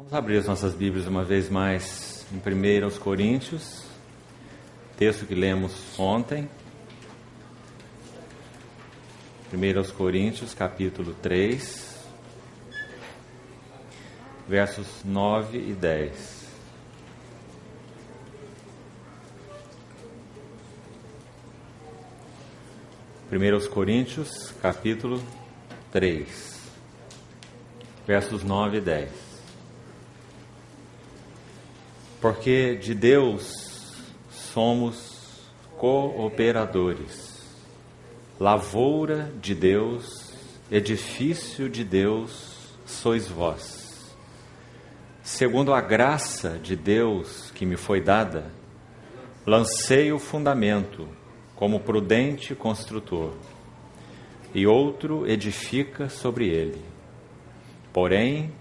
Vamos abrir as nossas Bíblias uma vez mais em 1 Coríntios, texto que lemos ontem. 1 Coríntios, capítulo 3, versos 9 e 10. Primeiros Coríntios, capítulo 3, versos 9 e 10. Porque de Deus somos cooperadores, lavoura de Deus, edifício de Deus sois vós. Segundo a graça de Deus que me foi dada, lancei o fundamento como prudente construtor, e outro edifica sobre ele. Porém,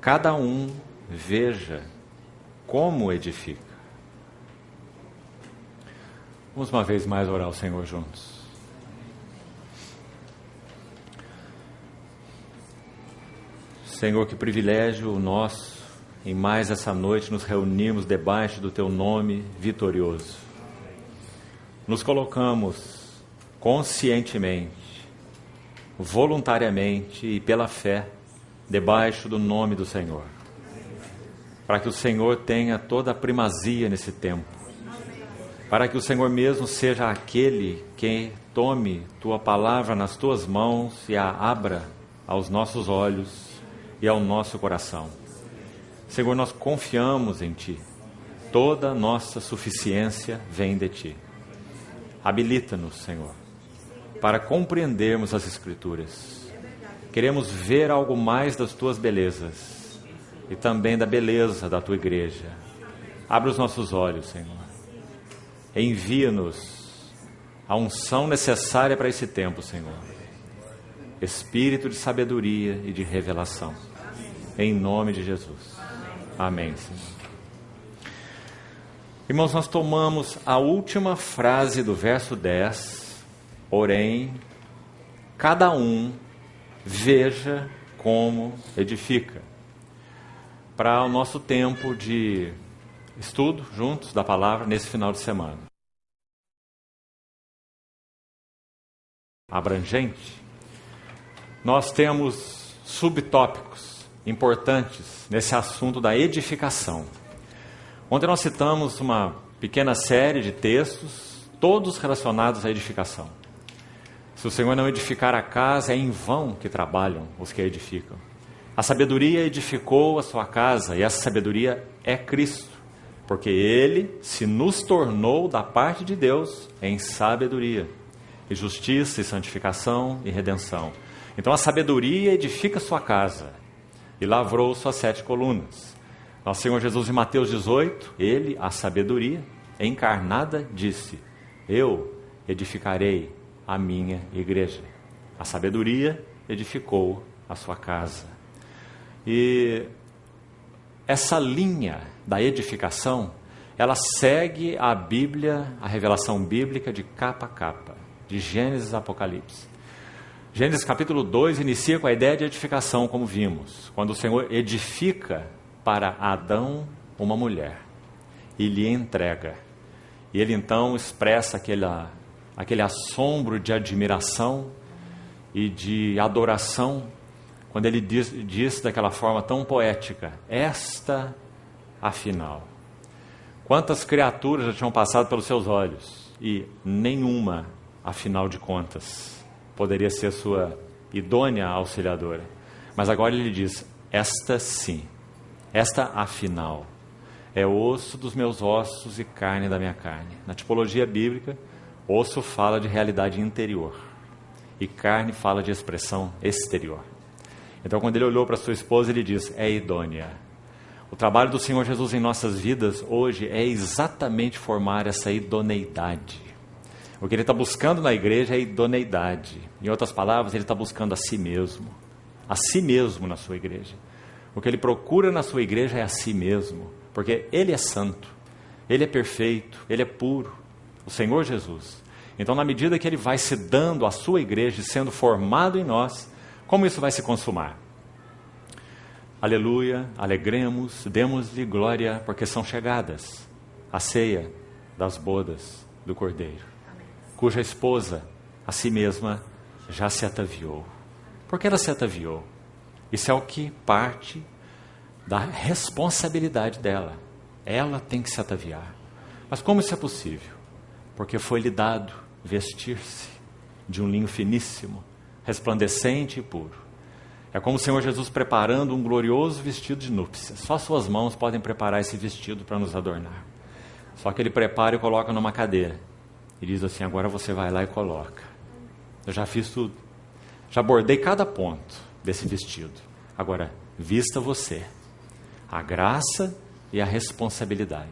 cada um veja como edifica. Vamos uma vez mais orar ao Senhor juntos. Senhor, que privilégio nosso em mais essa noite nos reunirmos debaixo do Teu nome vitorioso. Nos colocamos conscientemente, voluntariamente e pela fé debaixo do nome do Senhor, para que o Senhor tenha toda a primazia nesse tempo, para que o Senhor mesmo seja aquele que tome Tua palavra nas Tuas mãos e a abra aos nossos olhos e ao nosso coração. Senhor, nós confiamos em Ti, toda a nossa suficiência vem de Ti. Habilita-nos, Senhor, para compreendermos as Escrituras. Queremos ver algo mais das Tuas belezas e também da beleza da Tua igreja. Abre os nossos olhos, Senhor. Envia-nos a unção necessária para esse tempo, Senhor. Espírito de sabedoria e de revelação. Em nome de Jesus. Amém, Senhor. Irmãos, nós tomamos a última frase do verso 10. Porém, cada um veja como edifica. Para o nosso tempo de estudo juntos da palavra nesse final de semana. Abrangente. Nós temos subtópicos importantes nesse assunto da edificação. Ontem nós citamos uma pequena série de textos, todos relacionados à edificação. Se o Senhor não edificar a casa, é em vão que trabalham os que a edificam. A sabedoria edificou a sua casa, e essa sabedoria é Cristo, porque Ele se nos tornou da parte de Deus em sabedoria, e justiça, e santificação, e redenção. Então a sabedoria edifica a sua casa, e lavrou suas 7 colunas. Nosso Senhor Jesus, em Mateus 18, Ele, a sabedoria encarnada, disse: eu edificarei a minha igreja. A sabedoria edificou a sua casa. E essa linha da edificação, ela segue a Bíblia, a revelação bíblica de capa a capa, de Gênesis a Apocalipse. Gênesis capítulo 2 inicia com a ideia de edificação, como vimos, quando o Senhor edifica para Adão uma mulher e lhe entrega. E ele então expressa aquele assombro de admiração e de adoração, quando ele diz daquela forma tão poética: esta, afinal. Quantas criaturas já tinham passado pelos seus olhos e nenhuma, afinal de contas, poderia ser sua idônea auxiliadora. Mas agora ele diz: esta sim, esta afinal, é osso dos meus ossos e carne da minha carne. Na tipologia bíblica, osso fala de realidade interior e carne fala de expressão exterior. Então, quando ele olhou para sua esposa, ele diz: é idônea. O trabalho do Senhor Jesus em nossas vidas hoje é exatamente formar essa idoneidade. O que Ele está buscando na igreja é idoneidade. Em outras palavras, Ele está buscando a si mesmo na sua igreja. O que Ele procura na sua igreja é a si mesmo, porque Ele é santo, Ele é perfeito, Ele é puro, o Senhor Jesus. Então, na medida que Ele vai se dando à sua igreja e sendo formado em nós, como isso vai se consumar? aleluia, alegremos, demos-lhe glória, porque são chegadas a ceia das bodas do Cordeiro, cuja esposa, a si mesma, já se ataviou. Por que ela se ataviou? Isso é o que parte da responsabilidade dela. Ela tem que se ataviar. Mas como isso é possível? Porque foi-lhe dado vestir-se de um linho finíssimo, resplandecente e puro. É como o Senhor Jesus preparando um glorioso vestido de núpcias. Só suas mãos podem preparar esse vestido para nos adornar. Só que Ele prepara e coloca numa cadeira. E diz assim, agora você vai lá e coloca. Eu já fiz tudo. Já bordei cada ponto desse vestido. Agora, vista você. A graça e a responsabilidade.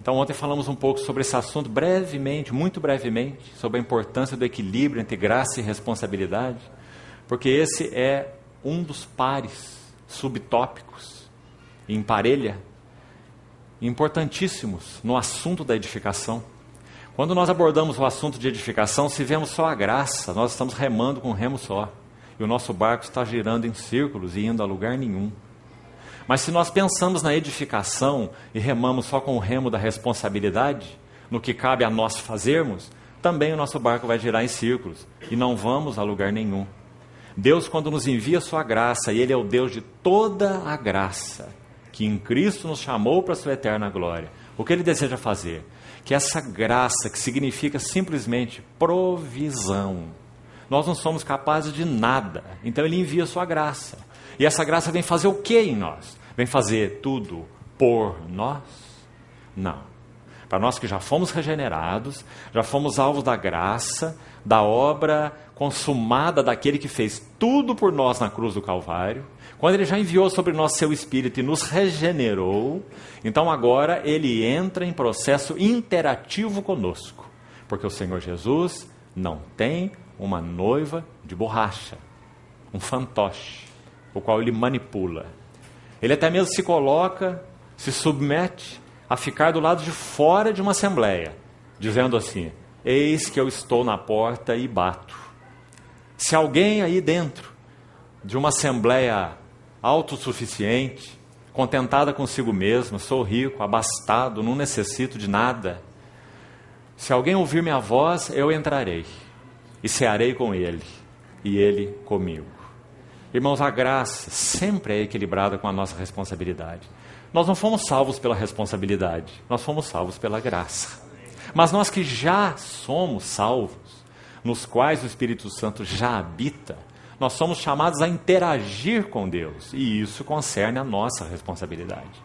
Então ontem falamos um pouco sobre esse assunto brevemente, muito brevemente, sobre a importância do equilíbrio entre graça e responsabilidade, porque esse é um dos pares subtópicos, em parelha, importantíssimos no assunto da edificação. Quando nós abordamos o assunto de edificação, se vemos só a graça, nós estamos remando com um remo só, e o nosso barco está girando em círculos e indo a lugar nenhum. Mas se nós pensamos na edificação e remamos só com o remo da responsabilidade, no que cabe a nós fazermos, também o nosso barco vai girar em círculos e não vamos a lugar nenhum. Deus, quando nos envia a sua graça, e Ele é o Deus de toda a graça, que em Cristo nos chamou para a sua eterna glória, o que Ele deseja fazer? Que essa graça, que significa simplesmente provisão, nós não somos capazes de nada, então Ele envia a sua graça. E essa graça vem fazer o que em nós? Vem fazer tudo por nós? Não. Para nós que já fomos regenerados, já fomos alvos da graça, da obra consumada daquele que fez tudo por nós na cruz do Calvário, quando Ele já enviou sobre nós seu Espírito e nos regenerou, então agora Ele entra em processo interativo conosco, porque o Senhor Jesus não tem uma noiva de borracha, um fantoche, o qual Ele manipula. Ele até mesmo se coloca, se submete a ficar do lado de fora de uma assembleia, dizendo assim, eis que eu estou na porta e bato. Se alguém aí dentro de uma assembleia autossuficiente, contentada consigo mesmo, sou rico, abastado, não necessito de nada, se alguém ouvir minha voz, eu entrarei e cearei com ele e ele comigo. Irmãos, a graça sempre é equilibrada com a nossa responsabilidade. Nós não fomos salvos pela responsabilidade, nós fomos salvos pela graça. Mas nós que já somos salvos, nos quais o Espírito Santo já habita, nós somos chamados a interagir com Deus, e isso concerne a nossa responsabilidade.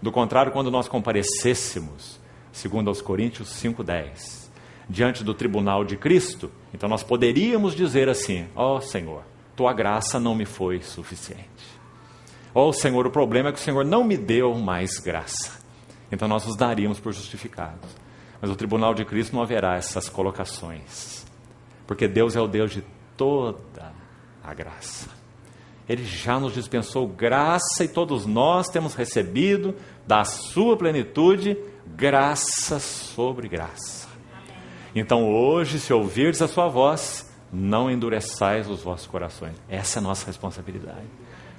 Do contrário, quando nós comparecêssemos, segundo aos Coríntios 5:10, diante do tribunal de Cristo, então nós poderíamos dizer assim, ó Senhor, tua graça não me foi suficiente. Ó Senhor, o problema é que o Senhor não me deu mais graça. Então nós nos daríamos por justificados. Mas no tribunal de Cristo não haverá essas colocações. Porque Deus é o Deus de toda a graça. Ele já nos dispensou graça e todos nós temos recebido da sua plenitude graça sobre graça. Então hoje, se ouvirdes a sua voz, não endureçais os vossos corações. Essa é a nossa responsabilidade.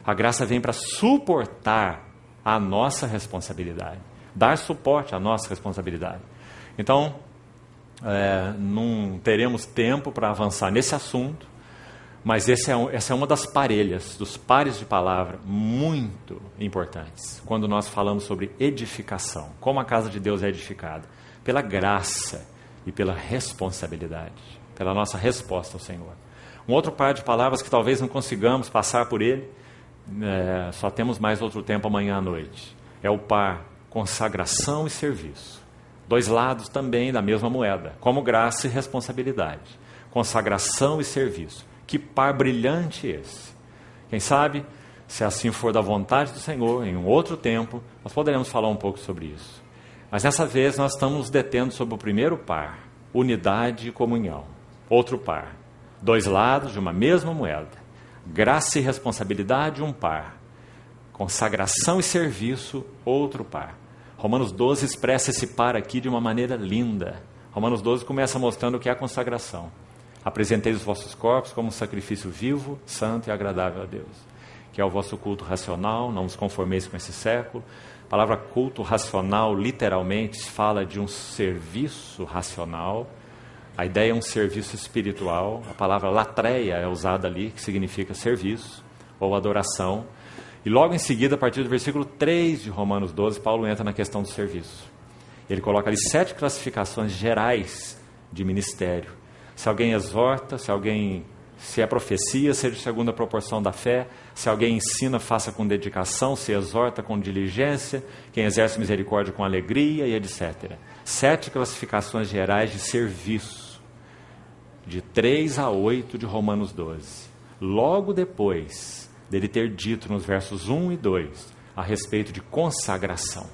A graça vem para suportar a nossa responsabilidade, dar suporte à nossa responsabilidade. Então, não teremos tempo para avançar nesse assunto, mas essa é uma das parelhas, dos pares de palavra muito importantes, quando nós falamos sobre edificação, como a casa de Deus é edificada, pela graça e pela responsabilidade, pela nossa resposta ao Senhor. Um outro par de palavras que talvez não consigamos passar por ele, só temos mais outro tempo amanhã à noite, é o par consagração e serviço. Dois lados também da mesma moeda, como graça e responsabilidade. Consagração e serviço. Que par brilhante esse. Quem sabe, se assim for da vontade do Senhor, em um outro tempo, nós poderemos falar um pouco sobre isso. Mas dessa vez nós estamos nos detendo sobre o primeiro par, unidade e comunhão. Outro par, dois lados de uma mesma moeda. Graça e responsabilidade, um par. Consagração e serviço, outro par. Romanos 12 expressa esse par aqui de uma maneira linda. Romanos 12 começa mostrando o que é a consagração. Apresentei os vossos corpos como um sacrifício vivo, santo e agradável a Deus, que que é o vosso culto racional, não vos conformeis com esse século. A palavra culto racional, literalmente, fala de um serviço racional. A ideia é um serviço espiritual. A palavra latreia é usada ali, que significa serviço ou adoração. E logo em seguida, a partir do versículo 3 de Romanos 12, Paulo entra na questão do serviço. Ele coloca ali 7 classificações gerais de ministério. Se alguém exorta, se é profecia, seja segundo a proporção da fé. Se alguém ensina, faça com dedicação. Se exorta, com diligência. Quem exerce misericórdia, com alegria, e etc. 7 classificações gerais de serviço, de 3 a 8 de Romanos 12. Logo depois dele ter dito nos versos 1 e 2 a respeito de consagração.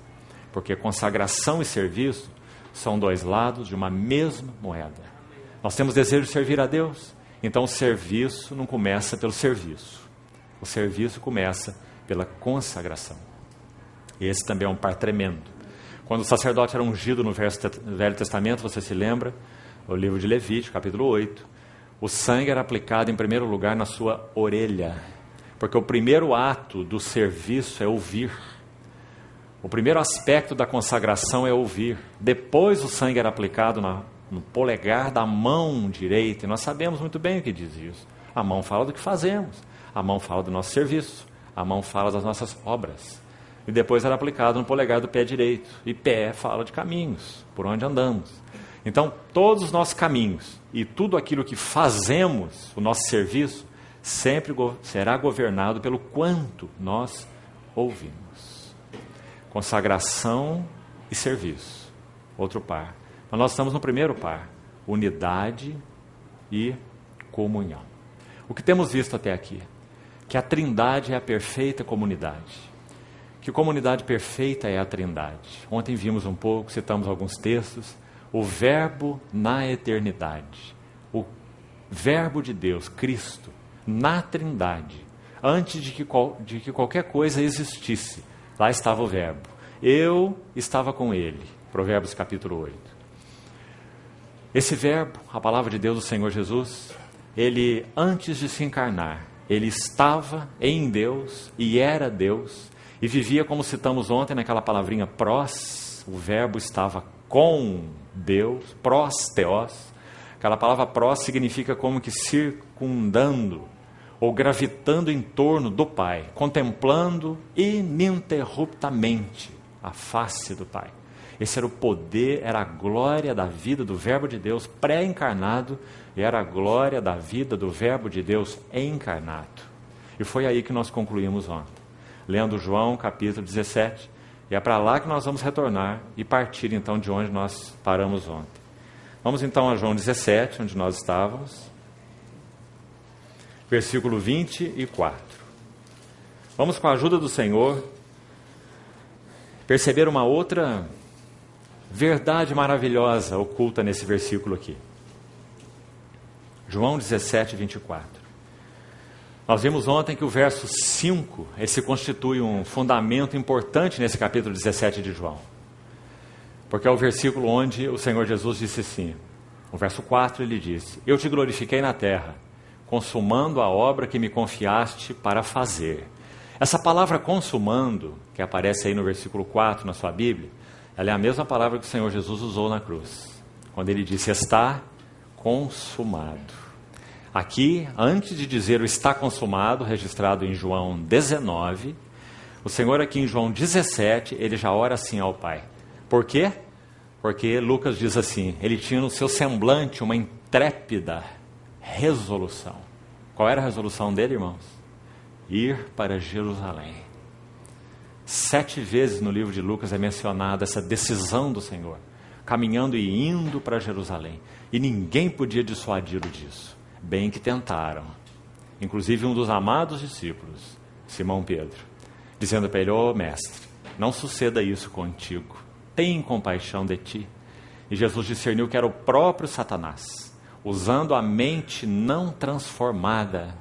Porque consagração e serviço são 2 lados de uma mesma moeda. Nós temos desejo de servir a Deus, então o serviço não começa pelo serviço. O serviço começa pela consagração. Esse também é um par tremendo. Quando o sacerdote era ungido no Velho Testamento, você se lembra, o livro de Levítico, capítulo 8, o sangue era aplicado em primeiro lugar na sua orelha, porque o primeiro ato do serviço é ouvir. O primeiro aspecto da consagração é ouvir. Depois o sangue era aplicado no polegar da mão direita. E nós sabemos muito bem o que diz isso. A mão fala do que fazemos. A mão fala do nosso serviço. A mão fala das nossas obras. E depois era aplicado no polegar do pé direito. E pé fala de caminhos, por onde andamos. Então, todos os nossos caminhos e tudo aquilo que fazemos, o nosso serviço, sempre será governado pelo quanto nós ouvimos. Consagração e serviço, outro par. Mas nós estamos no primeiro par, unidade e comunhão. O que temos visto até aqui? Que a Trindade é a perfeita comunidade. Que comunidade perfeita é a Trindade. Ontem vimos um pouco, citamos alguns textos. O Verbo na eternidade. O Verbo de Deus, Cristo, na Trindade. Antes de que qualquer coisa existisse. Lá estava o Verbo. Eu estava com ele. Provérbios capítulo 8. Esse Verbo, a palavra de Deus, o Senhor Jesus, ele, antes de se encarnar, ele estava em Deus e era Deus e vivia, como citamos ontem naquela palavrinha prós. O Verbo estava com Deus, prós, teós. Aquela palavra prós significa como que circundando ou gravitando em torno do Pai, contemplando ininterruptamente a face do Pai. Esse era o poder, era a glória da vida do Verbo de Deus pré-encarnado e era a glória da vida do Verbo de Deus encarnado. E foi aí que nós concluímos ontem, lendo João capítulo 17, e é para lá que nós vamos retornar e partir então de onde nós paramos ontem. Vamos então a João 17, onde nós estávamos. Versículo 24. Vamos, com a ajuda do Senhor, perceber uma outra verdade maravilhosa oculta nesse versículo aqui. João 17, 24. Nós vimos ontem que o verso 5, esse constitui um fundamento importante nesse capítulo 17 de João. Porque é o versículo onde o Senhor Jesus disse assim, no verso 4 ele disse: Eu te glorifiquei na terra, consumando a obra que me confiaste para fazer. Essa palavra consumando, que aparece aí no versículo 4 na sua Bíblia, ela é a mesma palavra que o Senhor Jesus usou na cruz, quando ele disse: está consumado. Aqui, antes de dizer o está consumado, registrado em João 19, o Senhor aqui em João 17, ele já ora assim ao Pai. Por quê? Porque Lucas diz assim, ele tinha no seu semblante uma intrépida resolução. Qual era a resolução dele, irmãos? Ir para Jerusalém. 7 vezes no livro de Lucas é mencionada essa decisão do Senhor, caminhando e indo para Jerusalém. E ninguém podia dissuadi-lo disso. Bem que tentaram. Inclusive um dos amados discípulos, Simão Pedro, dizendo para ele: Ô mestre, não suceda isso contigo. Tem compaixão de ti. E Jesus discerniu que era o próprio Satanás, usando a mente não transformada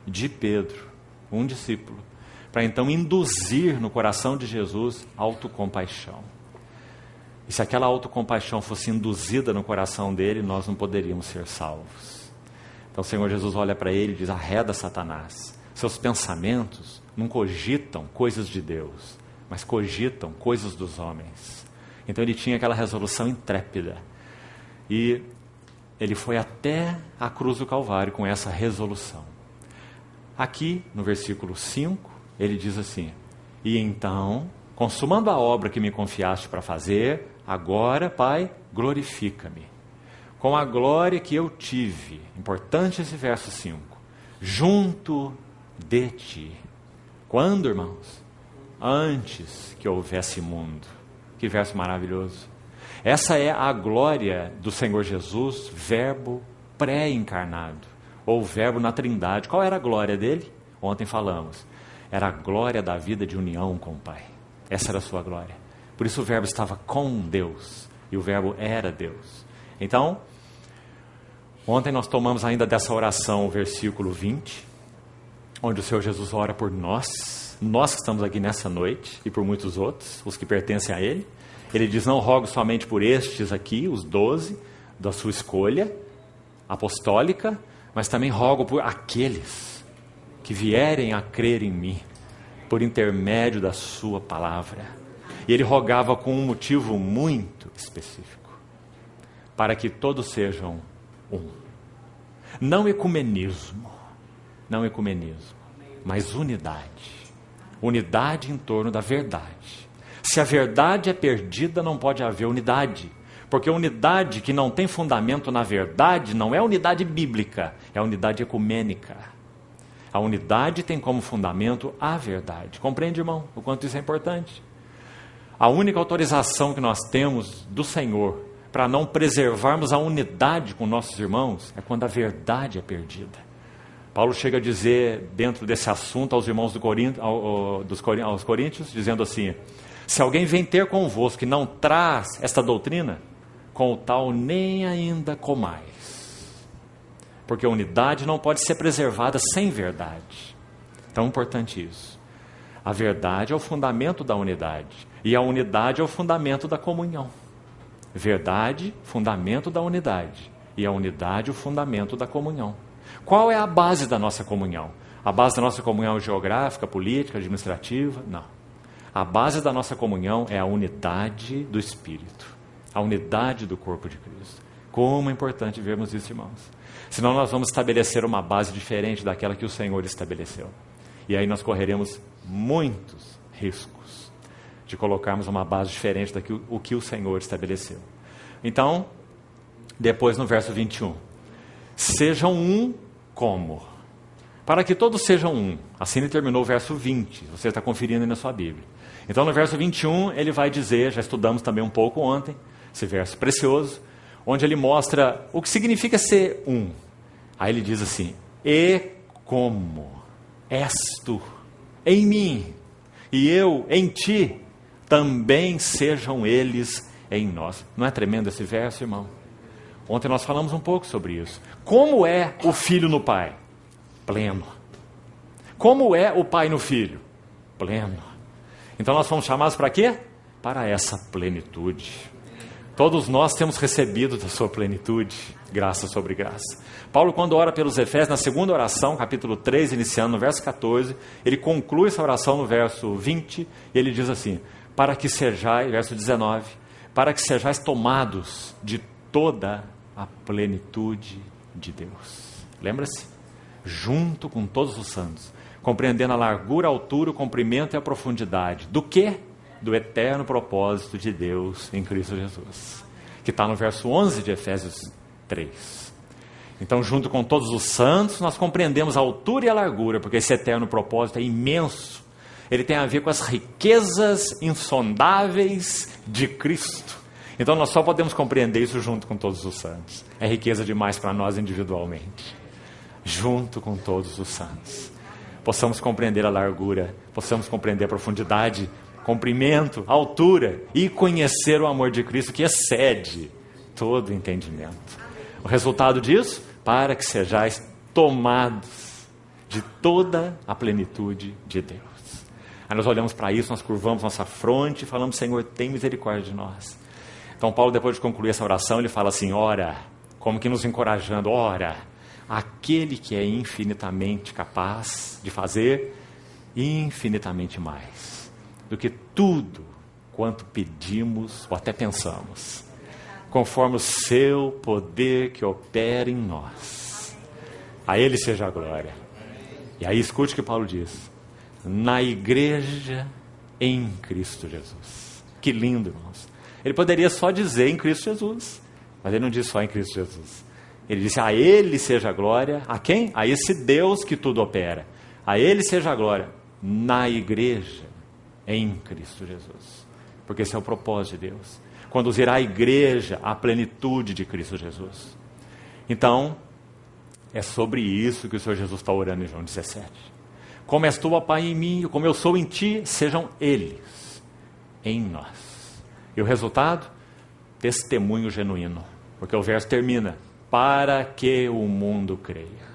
de Pedro, um discípulo, para então induzir no coração de Jesus autocompaixão. E se aquela autocompaixão fosse induzida no coração dele, nós não poderíamos ser salvos. Então o Senhor Jesus olha para ele e diz: arreda, Satanás, seus pensamentos não cogitam coisas de Deus, mas cogitam coisas dos homens. Então ele tinha aquela resolução intrépida. E ele foi até a cruz do Calvário com essa resolução. Aqui, no versículo 5, ele diz assim: e então, consumando a obra que me confiaste para fazer, agora, Pai, glorifica-me com a glória que eu tive. Importante esse verso 5. Junto de ti. Quando, irmãos? Antes que houvesse mundo. Que verso maravilhoso. Essa é a glória do Senhor Jesus, verbo pré-encarnado, ou verbo na Trindade. Qual era a glória dele? Ontem falamos. Era a glória da vida de união com o Pai. Essa era a sua glória. Por isso o verbo estava com Deus, e o verbo era Deus. Então, ontem nós tomamos ainda dessa oração o versículo 20, onde o Senhor Jesus ora por nós que estamos aqui nessa noite, e por muitos outros, os que pertencem a Ele. Ele diz: não rogo somente por estes aqui, os 12, da sua escolha apostólica, mas também rogo por aqueles que vierem a crer em mim, por intermédio da sua palavra. E ele rogava com um motivo muito específico, para que todos sejam um. Não ecumenismo, mas unidade. Unidade em torno da verdade. Se a verdade é perdida, não pode haver unidade. Porque unidade que não tem fundamento na verdade não é unidade bíblica, é unidade ecumênica. A unidade tem como fundamento a verdade. Compreende, irmão, o quanto isso é importante? A única autorização que nós temos do Senhor para não preservarmos a unidade com nossos irmãos é quando a verdade é perdida. Paulo chega a dizer, dentro desse assunto, aos irmãos aos coríntios, dizendo assim: se alguém vem ter convosco e não traz esta doutrina, com o tal nem ainda comais. Porque a unidade não pode ser preservada sem verdade. Tão importante isso. A verdade é o fundamento da unidade. E a unidade é o fundamento da comunhão. Verdade, fundamento da unidade. E a unidade, o fundamento da comunhão. Qual é a base da nossa comunhão? A base da nossa comunhão é geográfica, política, administrativa? Não. A base da nossa comunhão é a unidade do Espírito, a unidade do corpo de Cristo. Como é importante vermos isso, irmãos. Senão nós vamos estabelecer uma base diferente daquela que o Senhor estabeleceu. E aí nós correremos muitos riscos de colocarmos uma base diferente do que o Senhor estabeleceu. Então, depois no verso 21, sejam um como? Para que todos sejam um. Assim ele terminou o verso 20, você está conferindo aí na sua Bíblia. Então no verso 21 ele vai dizer, já estudamos também um pouco ontem, esse verso precioso, onde ele mostra o que significa ser um. Aí ele diz assim: e como és tu em mim, e eu em ti, também sejam eles em nós. Não é tremendo esse verso, irmão? Ontem nós falamos um pouco sobre isso. Como é o filho no pai? Pleno. Como é o pai no filho? Pleno. Então nós fomos chamados para quê? Para essa plenitude. Todos nós temos recebido da sua plenitude, graça sobre graça. Paulo, quando ora pelos Efésios, na segunda oração, capítulo 3, iniciando no verso 14, ele conclui essa oração no verso 20, e ele diz assim: para que sejais, verso 19, para que sejais tomados de toda a plenitude de Deus. Lembra-se? Junto com todos os santos, compreendendo a largura, a altura, o comprimento e a profundidade. Do quê? Do eterno propósito de Deus em Cristo Jesus, que está no verso 11 de Efésios 3. Então, junto com todos os santos, nós compreendemos a altura e a largura, porque esse eterno propósito é imenso. Ele tem a ver com as riquezas insondáveis de Cristo. Então, nós só podemos compreender isso junto com todos os santos. É riqueza demais para nós individualmente. Junto com todos os santos, possamos compreender a largura, possamos compreender a profundidade, comprimento, altura e conhecer o amor de Cristo que excede todo entendimento. O resultado disso, para que sejais tomados de toda a plenitude de Deus. Aí nós olhamos para isso, nós curvamos nossa fronte e falamos: Senhor, tem misericórdia de nós. Então Paulo, depois de concluir essa oração, ele fala assim: ora, como que nos encorajando, ora, aquele que é infinitamente capaz de fazer infinitamente mais do que tudo quanto pedimos ou até pensamos, conforme o seu poder que opera em nós. A Ele seja a glória. E aí escute o que Paulo diz: na igreja em Cristo Jesus. Que lindo, irmãos. Ele poderia só dizer em Cristo Jesus, mas ele não diz só em Cristo Jesus. Ele disse: a Ele seja a glória. A quem? A esse Deus que tudo opera. A Ele seja a glória na igreja em Cristo Jesus. Porque esse é o propósito de Deus. Conduzir a igreja à plenitude de Cristo Jesus. Então, é sobre isso que o Senhor Jesus está orando em João 17. Como és tu, ó Pai, em mim, como eu sou em ti, sejam eles em nós. E o resultado? Testemunho genuíno. Porque o verso termina: para que o mundo creia.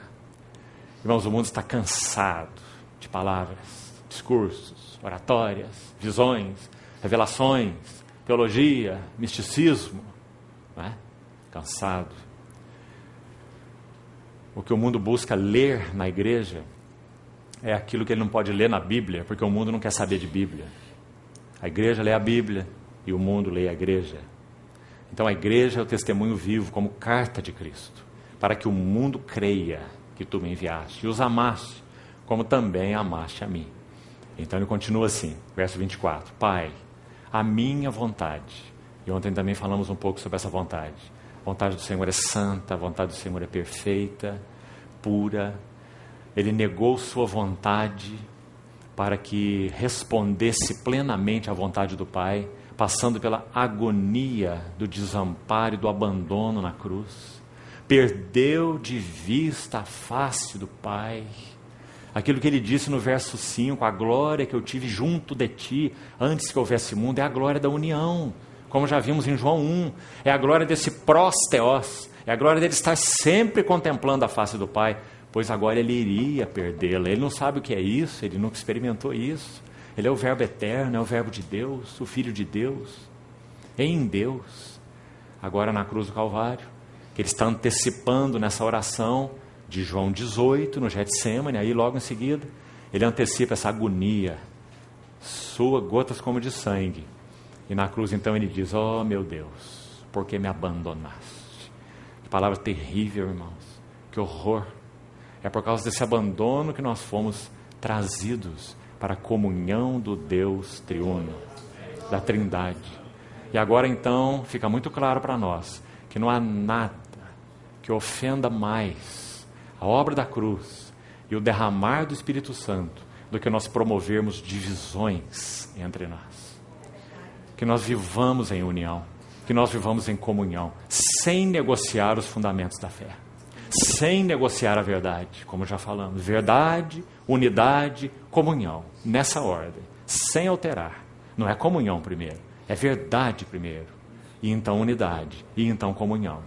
Irmãos, o mundo está cansado de palavras, discursos, oratórias, visões, revelações, teologia, misticismo, não é? Cansado. O que o mundo busca ler na igreja é aquilo que ele não pode ler na Bíblia, porque o mundo não quer saber de Bíblia. A igreja lê a Bíblia e o mundo lê a igreja. Então a igreja é o testemunho vivo, como carta de Cristo, para que o mundo creia que tu me enviaste e os amaste, como também amaste a mim. Então ele continua assim, verso 24: Pai, a minha vontade, e ontem também falamos um pouco sobre essa vontade. A vontade do Senhor é santa, a vontade do Senhor é perfeita, pura. Ele negou sua vontade para que respondesse plenamente à vontade do Pai, passando pela agonia do desamparo e do abandono na cruz. Perdeu de vista a face do Pai. Aquilo que ele disse no verso 5, a glória que eu tive junto de ti, antes que houvesse mundo, é a glória da união, como já vimos em João 1, é a glória desse prós-teós, é a glória dele estar sempre contemplando a face do Pai, pois agora ele iria perdê-la. Ele não sabe o que é isso, ele nunca experimentou isso. Ele é o verbo eterno, é o verbo de Deus, o Filho de Deus, em Deus. Agora na cruz do Calvário, que ele está antecipando nessa oração de João 18, no Getsêmani, aí logo em seguida, ele antecipa essa agonia, sua gotas como de sangue. E na cruz então ele diz: oh meu Deus, por que me abandonaste? Que palavra terrível, irmãos, que horror. É por causa desse abandono que nós fomos trazidos para a comunhão do Deus triuno, da Trindade. E agora então fica muito claro para nós que não há nada que ofenda mais a obra da cruz e o derramar do Espírito Santo do que nós promovermos divisões entre nós. Que nós vivamos em união, que nós vivamos em comunhão, sem negociar os fundamentos da fé, sem negociar a verdade, como já falamos, verdade, unidade, comunhão, nessa ordem, sem alterar. Não é comunhão primeiro, é verdade primeiro, e então unidade, e então comunhão.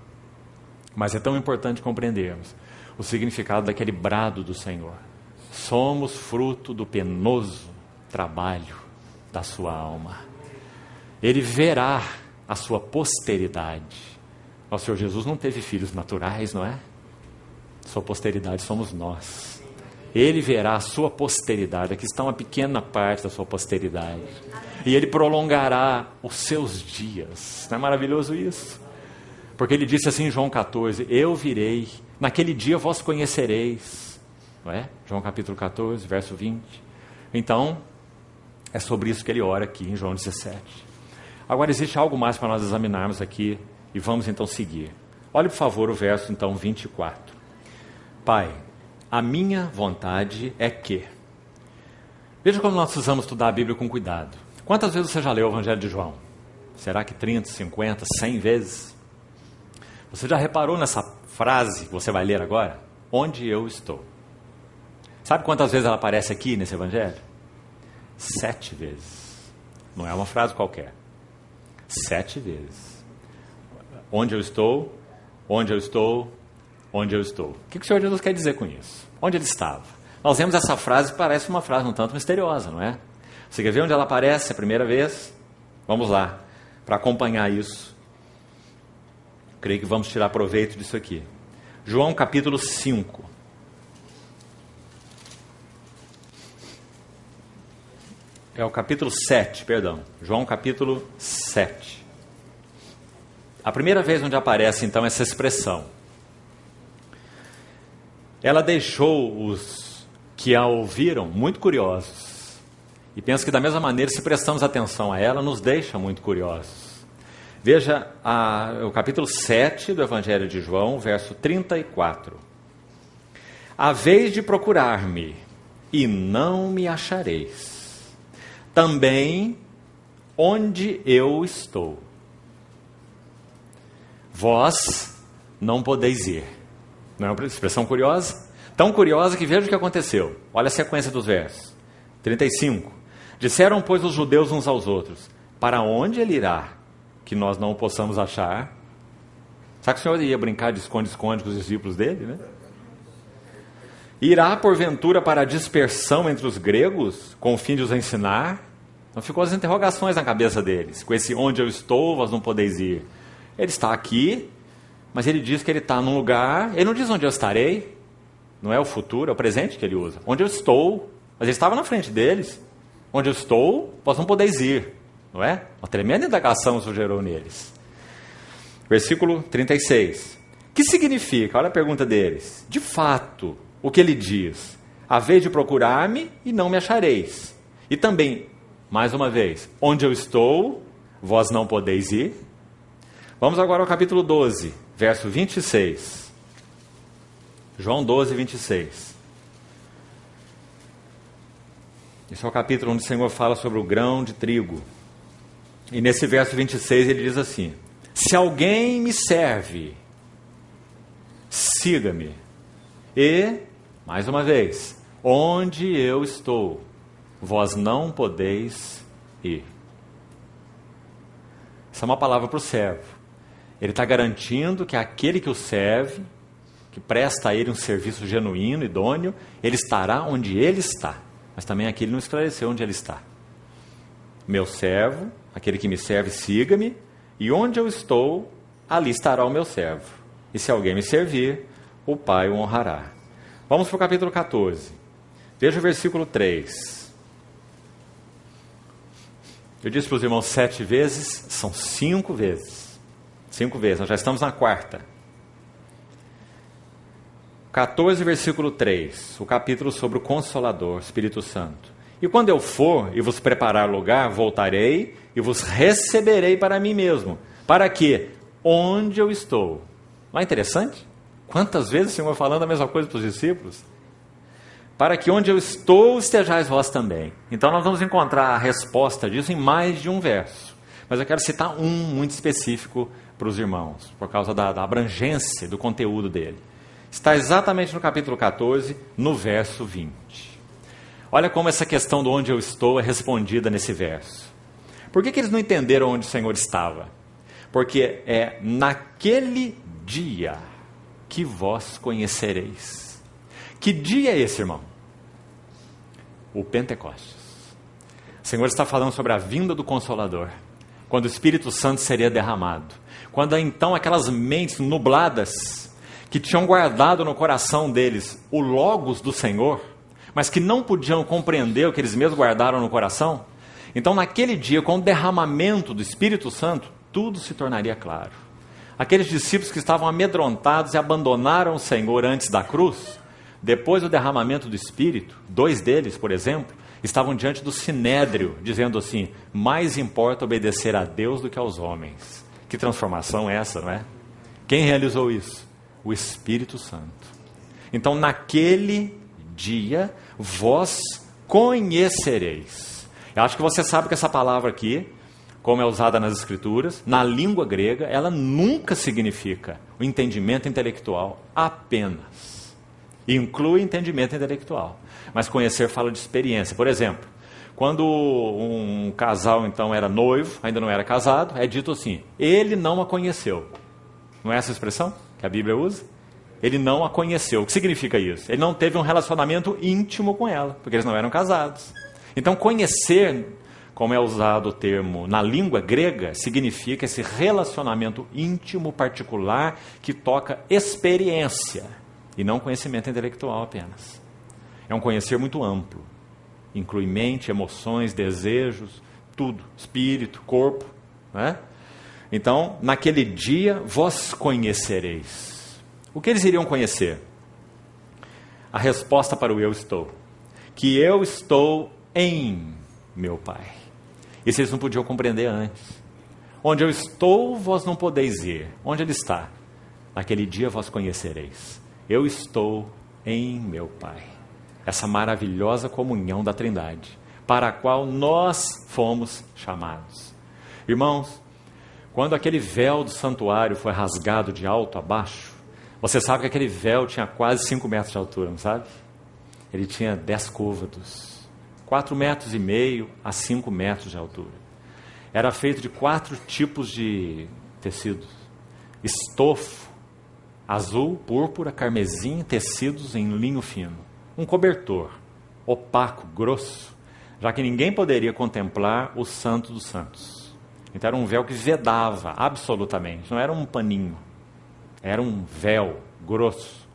Mas é tão importante compreendermos o significado daquele brado do Senhor: somos fruto do penoso trabalho da sua alma. Ele verá a sua posteridade. Nosso Senhor Jesus não teve filhos naturais, não é? Sua posteridade somos nós. Ele verá a sua posteridade. Aqui está uma pequena parte da sua posteridade. E ele prolongará os seus dias. Não é maravilhoso isso? Porque ele disse assim em João 14: eu virei, naquele dia vós conhecereis. Não é? João capítulo 14, verso 20. Então, é sobre isso que ele ora aqui em João 17. Agora existe algo mais para nós examinarmos aqui, e vamos então seguir. Olhe por favor o verso então 24. Pai, a minha vontade é que... Veja como nós precisamos estudar a Bíblia com cuidado. Quantas vezes você já leu o Evangelho de João? Será que 30, 50, 100 vezes? Você já reparou nessa frase que você vai ler agora? Onde eu estou. Sabe quantas vezes ela aparece aqui nesse Evangelho? 7 vezes. Não é uma frase qualquer. 7 vezes. Onde eu estou, onde eu estou, onde eu estou. O que o Senhor Jesus quer dizer com isso? Onde ele estava? Nós vemos essa frase, parece uma frase um tanto misteriosa, não é? Você quer ver onde ela aparece a primeira vez? Vamos lá, para acompanhar isso. Creio que vamos tirar proveito disso aqui. João capítulo 5. É o capítulo 7, perdão. João capítulo 7. A primeira vez onde aparece então essa expressão. Ela deixou os que a ouviram muito curiosos. E penso que da mesma maneira, se prestamos atenção a ela, nos deixa muito curiosos. Veja o capítulo 7 do Evangelho de João, verso 34. Haveis de procurar-me, e não me achareis. Também onde eu estou, vós não podeis ir. Não é uma expressão curiosa? Tão curiosa que veja o que aconteceu. Olha a sequência dos versos. 35. Disseram, pois, os judeus uns aos outros, para onde ele irá, que nós não o possamos achar? Sabe que o Senhor ia brincar de esconde-esconde com os discípulos dele, né? Irá, porventura, para a dispersão entre os gregos, com o fim de os ensinar? Então ficou as interrogações na cabeça deles. Com esse onde eu estou, vós não podeis ir. Ele está aqui, mas ele diz que ele está num lugar. Ele não diz onde eu estarei. Não é o futuro, é o presente que ele usa. Onde eu estou. Mas ele estava na frente deles. Onde eu estou, vós não podeis ir. Não é? Uma tremenda indagação isso gerou neles. Versículo 36. Que significa? Olha a pergunta deles. De fato, o que ele diz? Haveis de procurar-me e não me achareis. E também, mais uma vez, onde eu estou, vós não podeis ir. Vamos agora ao capítulo 12, verso 26. João 12, 26. Esse é o capítulo onde o Senhor fala sobre o grão de trigo. E nesse verso 26 ele diz assim: se alguém me serve, siga-me. E, mais uma vez, onde eu estou, vós não podeis ir. Essa é uma palavra para o servo. Ele está garantindo que aquele que o serve, que presta a ele um serviço genuíno, idôneo, ele estará onde ele está. Mas também aqui ele não esclareceu onde ele está. Meu servo, aquele que me serve, siga-me, e onde eu estou, ali estará o meu servo. E se alguém me servir, o Pai o honrará. Vamos para o capítulo 14. Veja o versículo 3. Eu disse para os irmãos 7 vezes, são 5 vezes. 5 vezes, nós já estamos na quarta. 14, versículo 3, o capítulo sobre o Consolador, Espírito Santo. E quando eu for e vos preparar lugar, voltarei e vos receberei para mim mesmo, para que, onde eu estou. Não é interessante? Quantas vezes o Senhor falando a mesma coisa para os discípulos? Para que onde eu estou, estejais vós também. Então nós vamos encontrar a resposta disso em mais de um verso. Mas eu quero citar um muito específico para os irmãos, por causa da abrangência do conteúdo dele. Está exatamente no capítulo 14, no verso 20. Olha como essa questão de onde eu estou é respondida nesse verso. Por que eles não entenderam onde o Senhor estava? Porque é naquele dia que vós conhecereis. Que dia é esse, irmão? O Pentecostes. O Senhor está falando sobre a vinda do Consolador, quando o Espírito Santo seria derramado. Quando então aquelas mentes nubladas, que tinham guardado no coração deles o Logos do Senhor, mas que não podiam compreender o que eles mesmos guardaram no coração, então naquele dia, com o derramamento do Espírito Santo, tudo se tornaria claro. Aqueles discípulos que estavam amedrontados e abandonaram o Senhor antes da cruz, depois do derramamento do Espírito, 2 deles, por exemplo, estavam diante do Sinédrio, dizendo assim: mais importa obedecer a Deus do que aos homens. Que transformação é essa, não é? Quem realizou isso? O Espírito Santo. Então, naquele dia, vós conhecereis. Eu acho que você sabe que essa palavra aqui, como é usada nas Escrituras, na língua grega, ela nunca significa o entendimento intelectual apenas. Inclui entendimento intelectual. Mas conhecer fala de experiência. Por exemplo, quando um casal então era noivo, ainda não era casado, é dito assim: ele não a conheceu. Não é essa a expressão que a Bíblia usa? Ele não a conheceu. O que significa isso? Ele não teve um relacionamento íntimo com ela, porque eles não eram casados. Então, conhecer, como é usado o termo na língua grega, significa esse relacionamento íntimo, particular, que toca experiência, e não conhecimento intelectual apenas. É um conhecer muito amplo. inclui mente, emoções, desejos, tudo, espírito, corpo, né? Então, naquele dia vós conhecereis. O que eles iriam conhecer? A resposta para o eu estou. Que eu estou em meu Pai. Isso eles não podiam compreender antes. Onde eu estou, vós não podeis ir. Onde Ele está? Naquele dia vós conhecereis. Eu estou em meu Pai. Essa maravilhosa comunhão da Trindade, para a qual nós fomos chamados. Irmãos, quando aquele véu do santuário foi rasgado de alto a baixo, você sabe que aquele véu tinha quase 5 metros de altura, não sabe? Ele tinha 10 côvados, 4,5 metros a 5 metros de altura. Era feito de 4 tipos de tecidos: estofo, azul, púrpura, carmesim, tecidos em linho fino. Um cobertor opaco, grosso, já que ninguém poderia contemplar o Santo dos Santos. Então era um véu que vedava absolutamente, não era um paninho, era um véu grosso.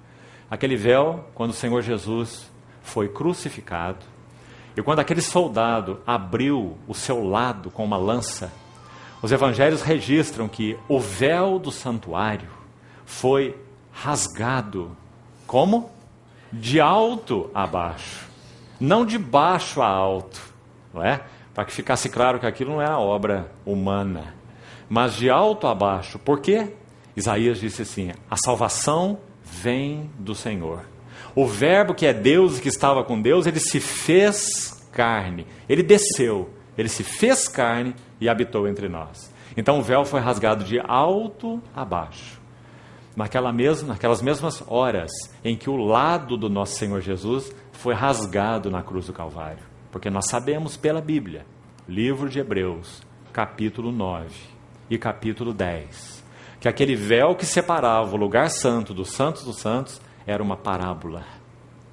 Aquele véu, quando o Senhor Jesus foi crucificado, e quando aquele soldado abriu o seu lado com uma lança, os evangelhos registram que o véu do santuário foi rasgado. Como? De alto a baixo, não de baixo a alto, não é? Para que ficasse claro que aquilo não era obra humana, mas de alto a baixo. Por quê? Isaías disse assim: a salvação vem do Senhor. O verbo que é Deus e que estava com Deus, ele se fez carne, ele desceu, ele se fez carne e habitou entre nós. Então o véu foi rasgado de alto a baixo. Naquelas mesmas horas em que o lado do nosso Senhor Jesus foi rasgado na cruz do Calvário. Porque nós sabemos pela Bíblia, livro de Hebreus, capítulo 9 e capítulo 10, que aquele véu que separava o lugar santo dos santos era uma parábola.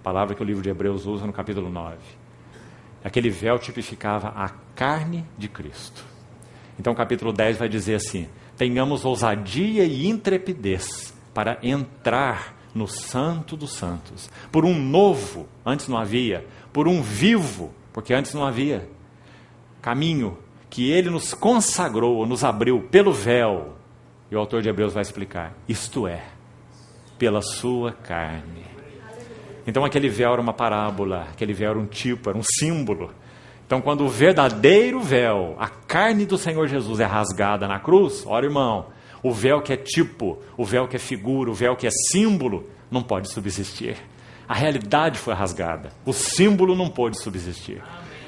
Palavra que o livro de Hebreus usa no capítulo 9. Aquele véu tipificava a carne de Cristo. Então o capítulo 10 vai dizer assim: tenhamos ousadia e intrepidez para entrar no Santo dos Santos, por um novo, antes não havia, por um vivo, porque antes não havia, caminho que Ele nos consagrou, nos abriu pelo véu. E o autor de Hebreus vai explicar: isto é, pela sua carne. Então aquele véu era uma parábola, aquele véu era um tipo, era um símbolo. Então quando o verdadeiro véu, a carne do Senhor Jesus é rasgada na cruz, ora irmão, o véu que é tipo, o véu que é figura, o véu que é símbolo, não pode subsistir. A realidade foi rasgada, o símbolo não pôde subsistir.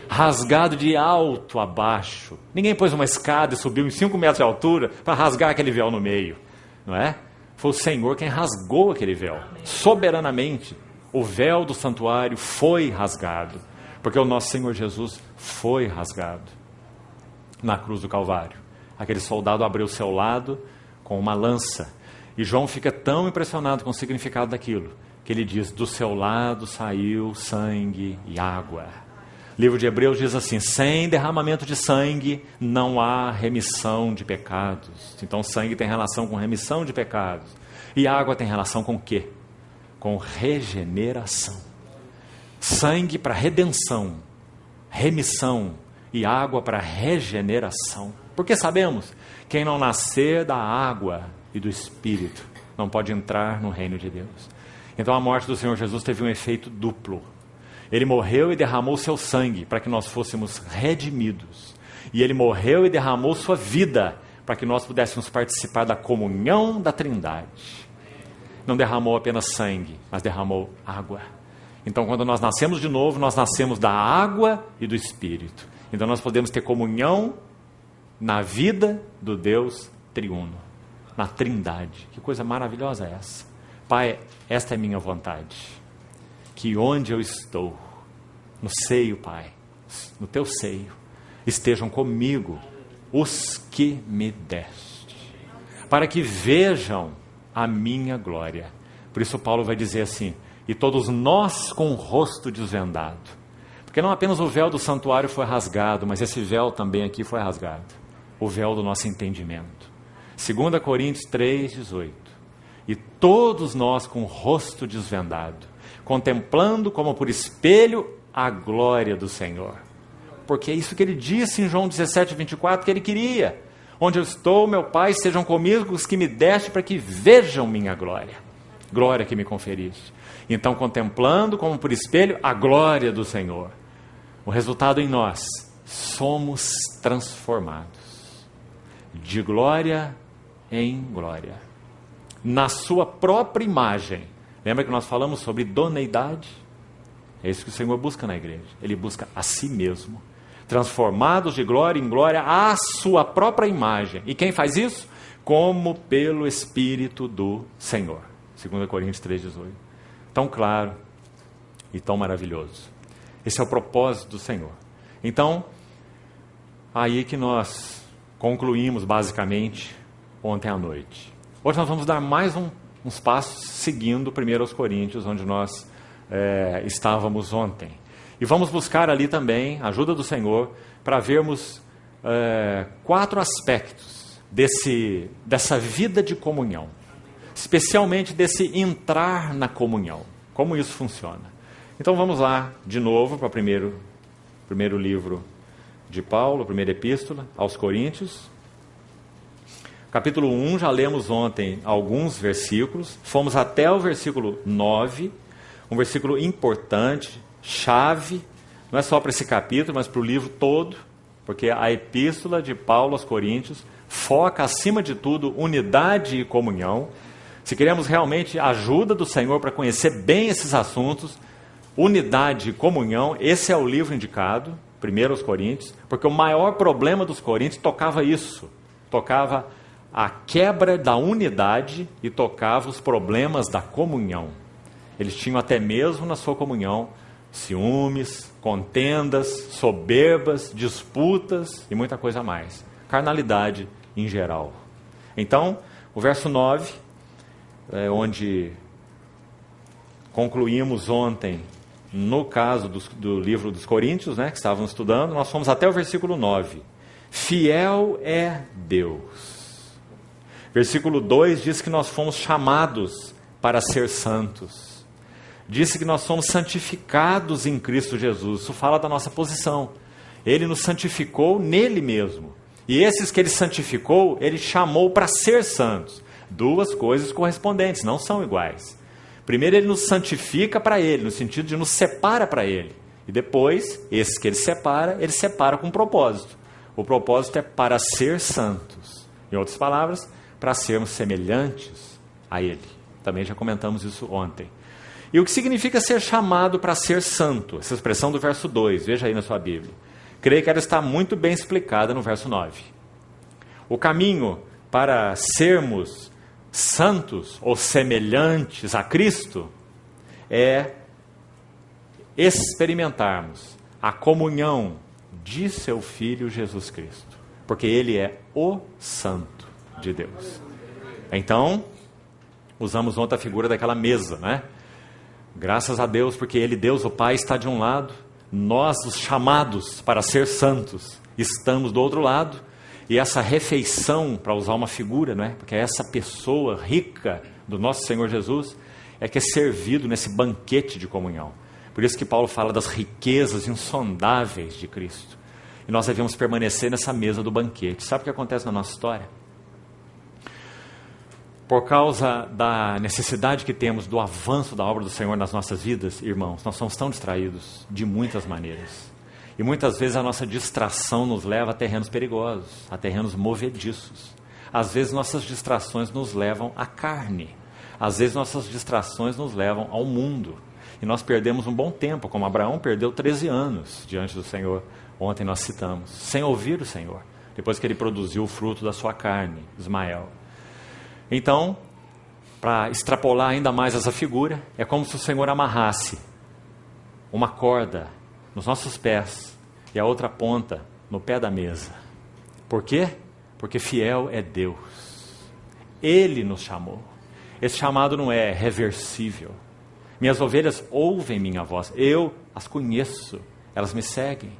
Rasgado de alto a baixo. Ninguém pôs uma escada e subiu em 5 metros de altura para rasgar aquele véu no meio, não é? Foi o Senhor quem rasgou aquele véu, soberanamente. O véu do santuário foi rasgado, porque o nosso Senhor Jesus foi rasgado na cruz do Calvário. Aquele soldado abriu o seu lado com uma lança, e João fica tão impressionado com o significado daquilo, que ele diz: do seu lado saiu sangue e água. O livro de Hebreus diz assim: sem derramamento de sangue não há remissão de pecados. Então sangue tem relação com remissão de pecados, e água tem relação com o quê? Com regeneração. Sangue para redenção, remissão, e água para regeneração. Porque sabemos, quem não nascer da água e do Espírito não pode entrar no reino de Deus. Então a morte do Senhor Jesus teve um efeito duplo. Ele morreu e derramou seu sangue para que nós fôssemos redimidos. E Ele morreu e derramou sua vida para que nós pudéssemos participar da comunhão da Trindade. Não derramou apenas sangue, mas derramou água. Então quando nós nascemos de novo, nós nascemos da água e do Espírito. Então nós podemos ter comunhão na vida do Deus triuno, na Trindade. Que coisa maravilhosa é essa? Pai, esta é minha vontade, que onde eu estou, no seio, Pai, no teu seio, estejam comigo os que me deste, para que vejam a minha glória. Por isso Paulo vai dizer assim: e todos nós com o rosto desvendado, porque não apenas o véu do santuário foi rasgado, mas esse véu também aqui foi rasgado, o véu do nosso entendimento. 2 Coríntios 3,18. E todos nós com o rosto desvendado, contemplando como por espelho a glória do Senhor. Porque é isso que ele disse em João 17, 24, que ele queria. Onde eu estou, meu Pai, sejam comigo os que me deste para que vejam minha glória. Glória que me conferiste. Então, contemplando como por espelho a glória do Senhor. O resultado em nós, somos transformados. De glória em glória. Na sua própria imagem. Lembra que nós falamos sobre idoneidade? É isso que o Senhor busca na igreja. Ele busca a si mesmo. Transformados de glória em glória à sua própria imagem. E quem faz isso? Como pelo Espírito do Senhor. 2 Coríntios 3,18. Tão claro e tão maravilhoso. Esse é o propósito do Senhor. Então, aí que nós concluímos basicamente ontem à noite. Hoje nós vamos dar mais uns passos seguindo 1 Coríntios, onde nós estávamos ontem. E vamos buscar ali também a ajuda do Senhor para vermos 4 aspectos dessa vida de comunhão. Especialmente desse entrar na comunhão. Como isso funciona. Então vamos lá de novo para o primeiro livro de Paulo, a primeira epístola aos Coríntios. Capítulo 1, já lemos ontem alguns versículos. Fomos até o versículo 9, um versículo importante, chave, não é só para esse capítulo, mas para o livro todo, porque a epístola de Paulo aos Coríntios foca, acima de tudo, unidade e comunhão. Se queremos realmente a ajuda do Senhor para conhecer bem esses assuntos, unidade e comunhão, esse é o livro indicado, 1 aos Coríntios, porque o maior problema dos Coríntios tocava isso, tocava a quebra da unidade e tocava os problemas da comunhão. Eles tinham até mesmo na sua comunhão ciúmes, contendas, soberbas, disputas e muita coisa mais. Carnalidade em geral. Então, o verso 9, onde concluímos ontem, no caso do livro dos Coríntios, que estávamos estudando, nós fomos até o versículo 9. Fiel é Deus. Versículo 2 diz que nós fomos chamados para ser santos. Disse que nós somos santificados em Cristo Jesus. Isso fala da nossa posição. Ele nos santificou nele mesmo. E esses que ele santificou, ele chamou para ser santos. Duas coisas correspondentes, não são iguais. Primeiro, ele nos santifica para ele, no sentido de nos separa para ele. E depois, esses que ele separa com um propósito. O propósito é para ser santos. Em outras palavras, para sermos semelhantes a ele. Também já comentamos isso ontem. E o que significa ser chamado para ser santo? Essa expressão do verso 2, veja aí na sua Bíblia. Creio que ela está muito bem explicada no verso 9. O caminho para sermos santos ou semelhantes a Cristo é experimentarmos a comunhão de seu Filho Jesus Cristo, porque Ele é o Santo de Deus. Então, usamos ontem a figura daquela mesa, Graças a Deus, porque Ele, Deus o Pai, está de um lado, nós, os chamados para ser santos, estamos do outro lado. E essa refeição, para usar uma figura, porque essa pessoa rica do nosso Senhor Jesus é que é servido nesse banquete de comunhão. Por isso que Paulo fala das riquezas insondáveis de Cristo. E nós devemos permanecer nessa mesa do banquete. Sabe o que acontece na nossa história? Por causa da necessidade que temos do avanço da obra do Senhor nas nossas vidas, irmãos, nós somos tão distraídos de muitas maneiras. E muitas vezes a nossa distração nos leva a terrenos perigosos, a terrenos movediços. Às vezes nossas distrações nos levam à carne. Às vezes nossas distrações nos levam ao mundo. E nós perdemos um bom tempo, como Abraão perdeu 13 anos diante do Senhor. Ontem nós citamos, sem ouvir o Senhor, depois que ele produziu o fruto da sua carne, Ismael. Então, para extrapolar ainda mais essa figura, é como se o Senhor amarrasse uma corda nos nossos pés e a outra ponta no pé da mesa. Por quê? Porque fiel é Deus. Ele nos chamou. Esse chamado não é reversível. Minhas ovelhas ouvem minha voz. Eu as conheço. Elas me seguem.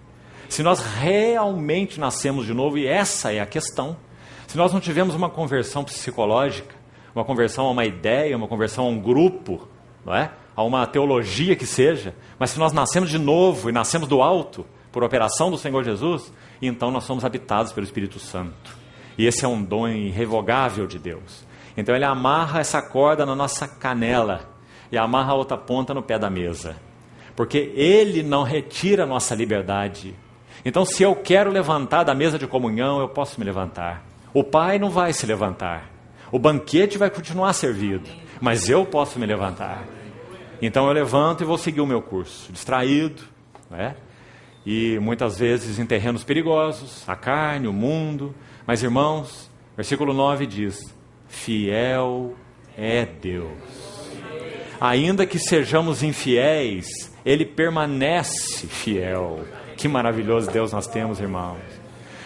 Se nós realmente nascemos de novo, e essa é a questão, se nós não tivemos uma conversão psicológica, uma conversão a uma ideia, uma conversão a um grupo, a uma teologia que seja, mas se nós nascemos de novo e nascemos do alto, por operação do Senhor Jesus, então nós somos habitados pelo Espírito Santo. E esse é um dom irrevogável de Deus. Então Ele amarra essa corda na nossa canela e amarra a outra ponta no pé da mesa. Porque Ele não retira a nossa liberdade. Então se eu quero levantar da mesa de comunhão, eu posso me levantar. O Pai não vai se levantar. O banquete vai continuar servido, mas eu posso me levantar. Então eu levanto e vou seguir o meu curso, distraído, não é? E muitas vezes em terrenos perigosos, a carne, o mundo. Mas irmãos, versículo 9 diz, fiel é Deus. Ainda que sejamos infiéis, Ele permanece fiel. Que maravilhoso Deus nós temos, irmãos.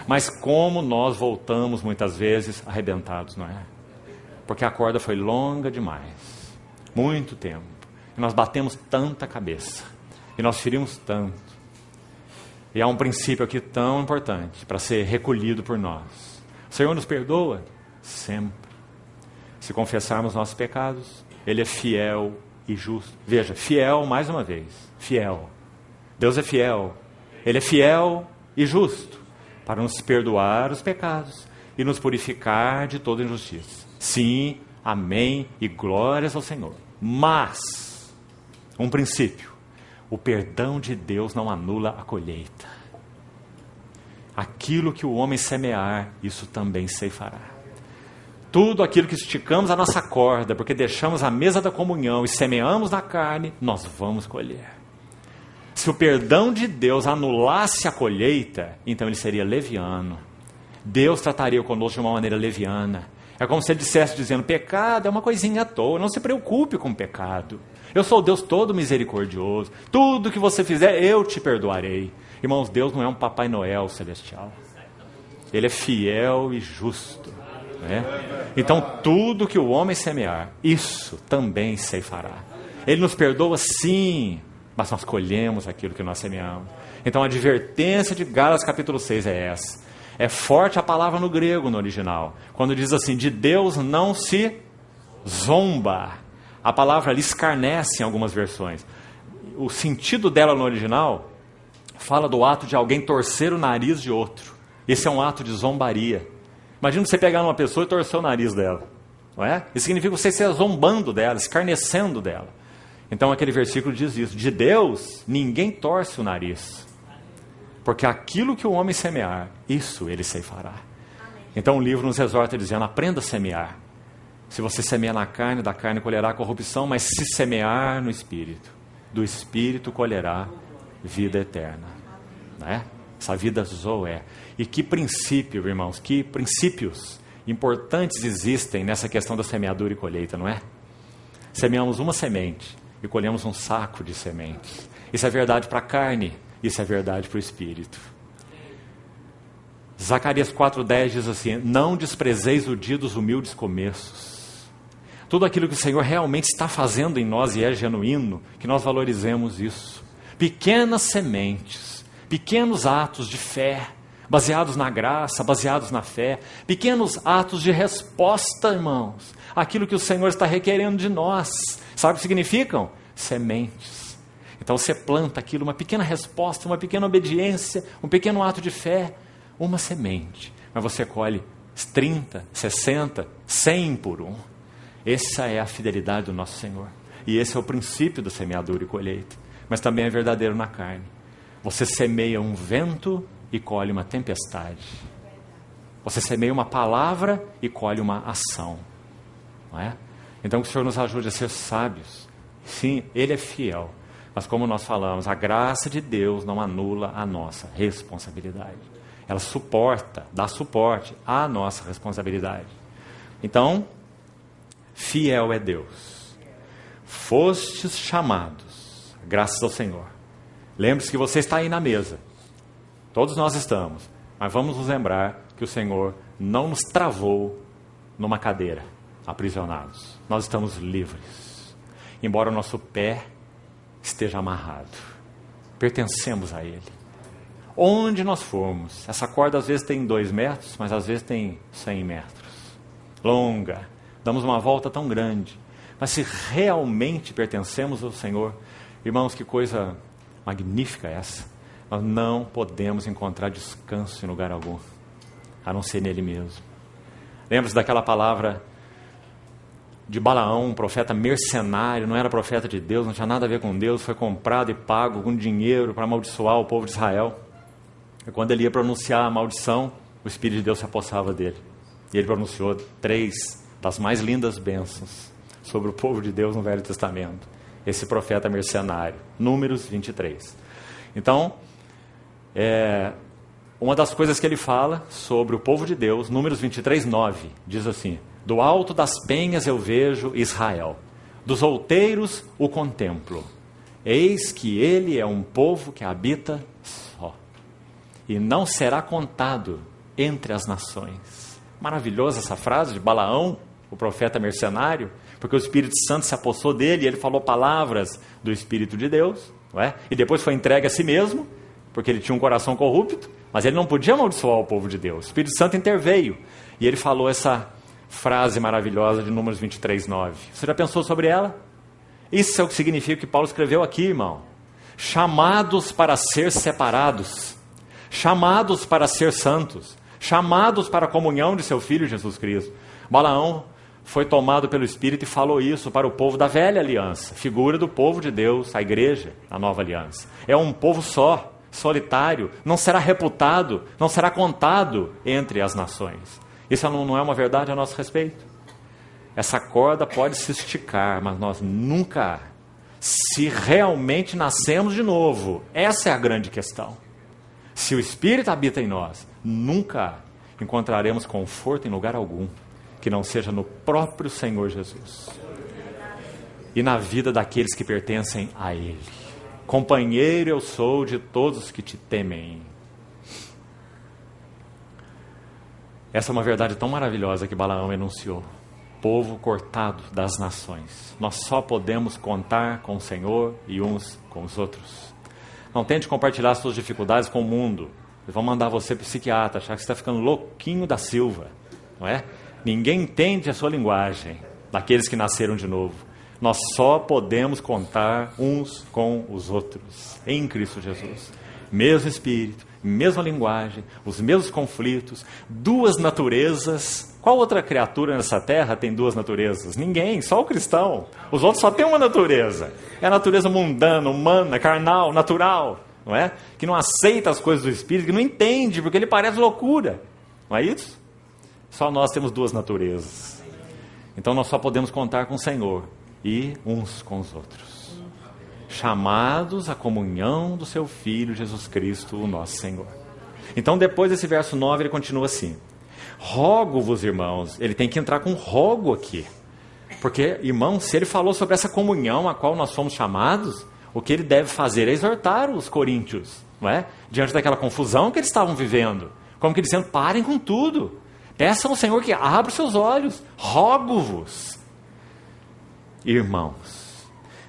Mas como nós voltamos muitas vezes arrebentados, não é? Porque a corda foi longa demais, muito tempo. E nós batemos tanta cabeça, e nós ferimos tanto. E há um princípio aqui tão importante para ser recolhido por nós. O Senhor nos perdoa? Sempre. Se confessarmos nossos pecados, Ele é fiel e justo. Veja, fiel mais uma vez, fiel. Deus é fiel. Ele é fiel e justo para nos perdoar os pecados e nos purificar de toda injustiça. Sim, amém e glórias ao Senhor. Mas, um princípio. O perdão de Deus não anula a colheita. Aquilo que o homem semear, isso também ceifará. Tudo aquilo que esticamos a nossa corda, porque deixamos a mesa da comunhão e semeamos na carne, nós vamos colher. Se o perdão de Deus anulasse a colheita, então ele seria leviano. Deus trataria conosco de uma maneira leviana. É como se ele dissesse, dizendo, pecado é uma coisinha à toa, não se preocupe com o pecado. Eu sou o Deus todo misericordioso. Tudo que você fizer, eu te perdoarei. Irmãos, Deus não é um Papai Noel celestial. Ele é fiel e justo. Né? Então, tudo que o homem semear, isso também ceifará. Ele nos perdoa, sim, mas nós colhemos aquilo que nós semeamos. Então, a advertência de Gálatas capítulo 6 é essa. É forte a palavra no grego, no original. Quando diz assim, de Deus não se zomba. A palavra ali escarnece em algumas versões. O sentido dela no original fala do ato de alguém torcer o nariz de outro. Esse é um ato de zombaria. Imagina você pegar uma pessoa e torcer o nariz dela. Não é? Isso significa você ser zombando dela, escarnecendo dela. Então aquele versículo diz isso. De Deus, ninguém torce o nariz. Porque aquilo que o homem semear, isso ele ceifará. Então o livro nos exorta dizendo, aprenda a semear. Se você semear na carne, da carne colherá corrupção, mas se semear no Espírito, do Espírito colherá vida eterna. Né? Essa vida zoé. E que princípio, irmãos, que princípios importantes existem nessa questão da semeadura e colheita, não é? Semeamos uma semente e colhemos um saco de sementes. Isso é verdade para a carne, isso é verdade para o Espírito. Zacarias 4,10 diz assim, não desprezeis o dia dos humildes começos. Tudo aquilo que o Senhor realmente está fazendo em nós e é genuíno, que nós valorizemos isso. Pequenas sementes, pequenos atos de fé, baseados na graça, baseados na fé, pequenos atos de resposta, irmãos, aquilo que o Senhor está requerendo de nós. Sabe o que significam? Sementes. Então você planta aquilo, uma pequena resposta, uma pequena obediência, um pequeno ato de fé, uma semente. Mas você colhe 30, 60, 100 por um. Essa é a fidelidade do nosso Senhor. E esse é o princípio do semeadura e colheita. Mas também é verdadeiro na carne. Você semeia um vento e colhe uma tempestade. Você semeia uma palavra e colhe uma ação. Não é? Então que o Senhor nos ajude a ser sábios. Sim, Ele é fiel. Mas como nós falamos, a graça de Deus não anula a nossa responsabilidade. Ela suporta, dá suporte à nossa responsabilidade. Então, fiel é Deus. Fostes chamados, graças ao Senhor. Lembre-se que você está aí na mesa. Todos nós estamos. Mas vamos nos lembrar que o Senhor não nos travou numa cadeira, aprisionados. Nós estamos livres. Embora o nosso pé esteja amarrado. Pertencemos a Ele. Onde nós formos, essa corda às vezes tem 2 metros, mas às vezes tem 100 metros. Longa. Damos uma volta tão grande. Mas se realmente pertencemos ao Senhor, irmãos, que coisa magnífica é essa. Nós não podemos encontrar descanso em lugar algum, a não ser nele mesmo. Lembra-se daquela palavra de Balaão, um profeta mercenário, não era profeta de Deus, não tinha nada a ver com Deus, foi comprado e pago com dinheiro para amaldiçoar o povo de Israel. E quando ele ia pronunciar a maldição, o Espírito de Deus se apossava dele. E ele pronunciou 3 das mais lindas bênçãos sobre o povo de Deus no Velho Testamento. Esse profeta mercenário, Números 23. Então, uma das coisas que ele fala sobre o povo de Deus, Números 23, 9, diz assim: do alto das penhas eu vejo Israel, dos outeiros o contemplo. Eis que ele é um povo que habita só, e não será contado entre as nações. Maravilhosa essa frase de Balaão, o profeta mercenário, porque o Espírito Santo se apossou dele e ele falou palavras do Espírito de Deus, não é? E depois foi entregue a si mesmo, porque ele tinha um coração corrupto, mas ele não podia amaldiçoar o povo de Deus. O Espírito Santo interveio e ele falou essa frase maravilhosa de Números 23, 9. Você já pensou sobre ela? Isso é o que significa o que Paulo escreveu aqui, irmão. Chamados para ser separados, chamados para ser santos, chamados para a comunhão de seu Filho Jesus Cristo. Balaão foi tomado pelo Espírito e falou isso para o povo da velha aliança, figura do povo de Deus, a igreja, a nova aliança. É um povo só, solitário, não será reputado, não será contado entre as nações. Isso não é uma verdade a nosso respeito? Essa corda pode se esticar, mas nós nunca, se realmente nascemos de novo, essa é a grande questão. Se o Espírito habita em nós, nunca encontraremos conforto em lugar algum, que não seja no próprio Senhor Jesus e na vida daqueles que pertencem a Ele. Companheiro eu sou de todos os que te temem. Essa é uma verdade tão maravilhosa que Balaão enunciou. Povo cortado das nações. Nós só podemos contar com o Senhor e uns com os outros. Não tente compartilhar suas dificuldades com o mundo. Eles vão mandar você para o psiquiatra, achar que você está ficando louquinho da Silva, não é? Ninguém entende a sua linguagem, daqueles que nasceram de novo. Nós só podemos contar uns com os outros, em Cristo Jesus. Mesmo Espírito, mesma linguagem, os mesmos conflitos, 2 naturezas. Qual outra criatura nessa terra tem 2 naturezas? Ninguém, só o cristão. Os outros só têm uma natureza. É a natureza mundana, humana, carnal, natural, não é? Que não aceita as coisas do Espírito, que não entende, porque ele parece loucura. Não é isso? Só nós temos 2 naturezas. Então nós só podemos contar com o Senhor e uns com os outros. Chamados à comunhão do seu Filho Jesus Cristo, o nosso Senhor. Então depois desse verso 9 ele continua assim: rogo-vos, irmãos. Ele tem que entrar com rogo aqui. Porque, irmãos, se ele falou sobre essa comunhão a qual nós fomos chamados, o que ele deve fazer é exortar os coríntios, não é? Diante daquela confusão que eles estavam vivendo. Como que dizendo, parem com tudo. Peçam ao Senhor que abra os seus olhos. Rogo-vos, irmãos,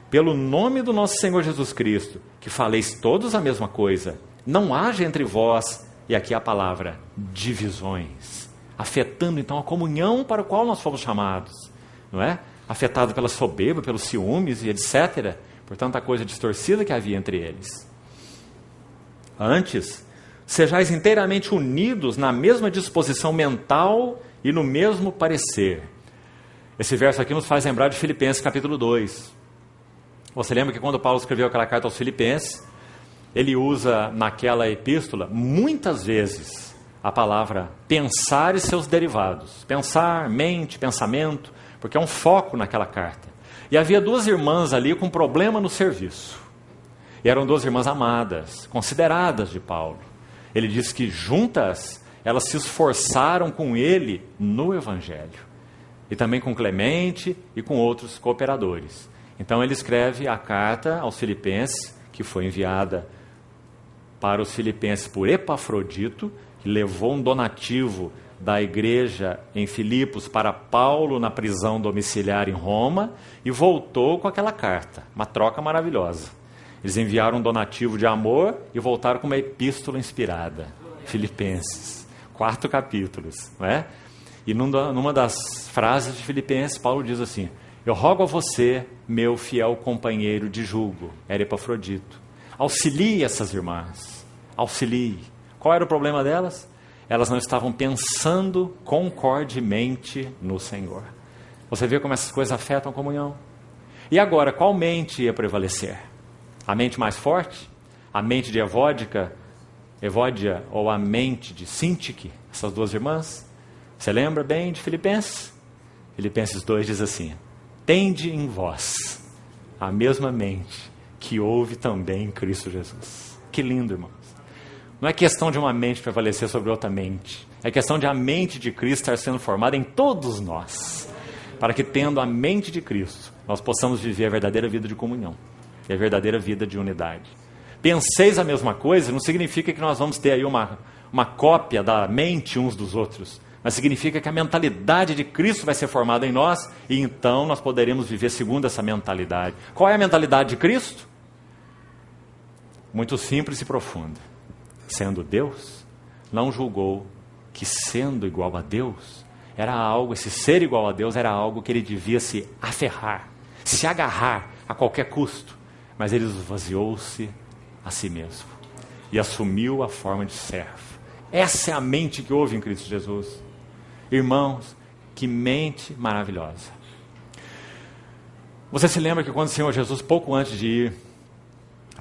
pelo nome do nosso Senhor Jesus Cristo, que faleis todos a mesma coisa, não haja entre vós, e aqui a palavra, divisões, afetando então a comunhão para a qual nós fomos chamados, não é? Afetado pela soberba, pelos ciúmes e etc., por tanta coisa distorcida que havia entre eles. Antes, sejais inteiramente unidos na mesma disposição mental e no mesmo parecer. Esse verso aqui nos faz lembrar de Filipenses capítulo 2. Você lembra que quando Paulo escreveu aquela carta aos Filipenses, ele usa naquela epístola, muitas vezes, a palavra pensar e seus derivados. Pensar, mente, pensamento, porque é um foco naquela carta. E havia 2 irmãs ali com problema no serviço. E eram 2 irmãs amadas, consideradas de Paulo. Ele diz que juntas, elas se esforçaram com ele no Evangelho. E também com Clemente e com outros cooperadores. Então ele escreve a carta aos Filipenses, que foi enviada para os Filipenses por Epafrodito, que levou um donativo da igreja em Filipos para Paulo na prisão domiciliar em Roma, e voltou com aquela carta, uma troca maravilhosa. Eles enviaram um donativo de amor e voltaram com uma epístola inspirada. Filipenses, 4 capítulos, não é? E numa das frases de Filipenses, Paulo diz assim: Eu rogo a você, meu fiel companheiro de julgo, era Epafrodito, auxilie essas irmãs, auxilie. Qual era o problema delas? Elas não estavam pensando concordemente no Senhor. Você vê como essas coisas afetam a comunhão? E agora, qual mente ia prevalecer? A mente mais forte? A mente de Evódia ou a mente de Sintique, essas duas irmãs? Você lembra bem de Filipenses? Filipenses 2 diz assim: tende em vós a mesma mente que houve também em Cristo Jesus. Que lindo, irmãos. Não é questão de uma mente prevalecer sobre outra mente. É questão de a mente de Cristo estar sendo formada em todos nós, para que, tendo a mente de Cristo, nós possamos viver a verdadeira vida de comunhão e a verdadeira vida de unidade. Penseis a mesma coisa não significa que nós vamos ter aí uma cópia da mente uns dos outros, mas significa que a mentalidade de Cristo vai ser formada em nós e então nós poderemos viver segundo essa mentalidade. Qual é a mentalidade de Cristo? Muito simples e profunda. Sendo Deus, não julgou que, sendo igual a Deus, era algo, esse ser igual a Deus era algo que ele devia se aferrar, se agarrar a qualquer custo, mas ele esvaziou-se a si mesmo e assumiu a forma de servo. Essa é a mente que houve em Cristo Jesus. Irmãos, que mente maravilhosa. Você se lembra que quando o Senhor Jesus, pouco antes de ir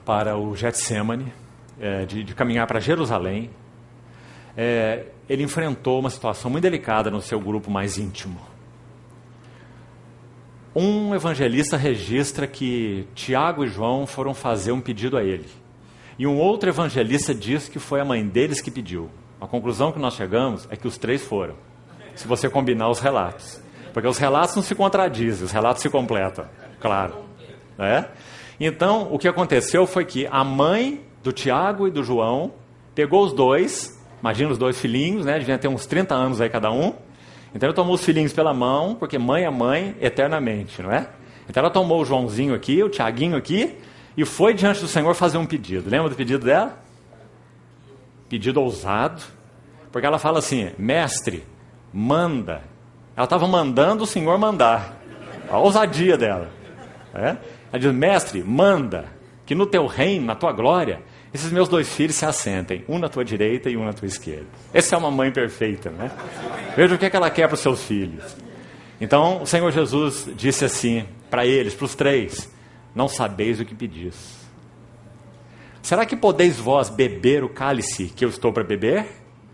para o Getsemane, de caminhar para Jerusalém, ele enfrentou uma situação muito delicada no seu grupo mais íntimo. Um evangelista registra que Tiago e João foram fazer um pedido a ele. E um outro evangelista diz que foi a mãe deles que pediu. A conclusão que nós chegamos é que os três foram, se você combinar os relatos. Porque os relatos não se contradizem, os relatos se completam, claro. Então, o que aconteceu foi que a mãe do Tiago e do João pegou os dois, imagina os dois filhinhos, deviam ter uns 30 anos aí cada um. Então ele tomou os filhinhos pela mão, porque mãe é mãe eternamente, não é? Então ela tomou o Joãozinho aqui, o Tiaguinho aqui, e foi diante do Senhor fazer um pedido. Lembra do pedido dela? Pedido ousado, porque ela fala assim: mestre, manda. Ela estava mandando o Senhor mandar. A ousadia dela. Ela diz: mestre, manda, que no teu reino, na tua glória, esses meus dois filhos se assentem, um na tua direita e um na tua esquerda. Essa é uma mãe perfeita, né? Veja o que ela quer para os seus filhos. Então, o Senhor Jesus disse assim para eles, para os três: não sabeis o que pedis. Será que podeis vós beber o cálice que eu estou para beber?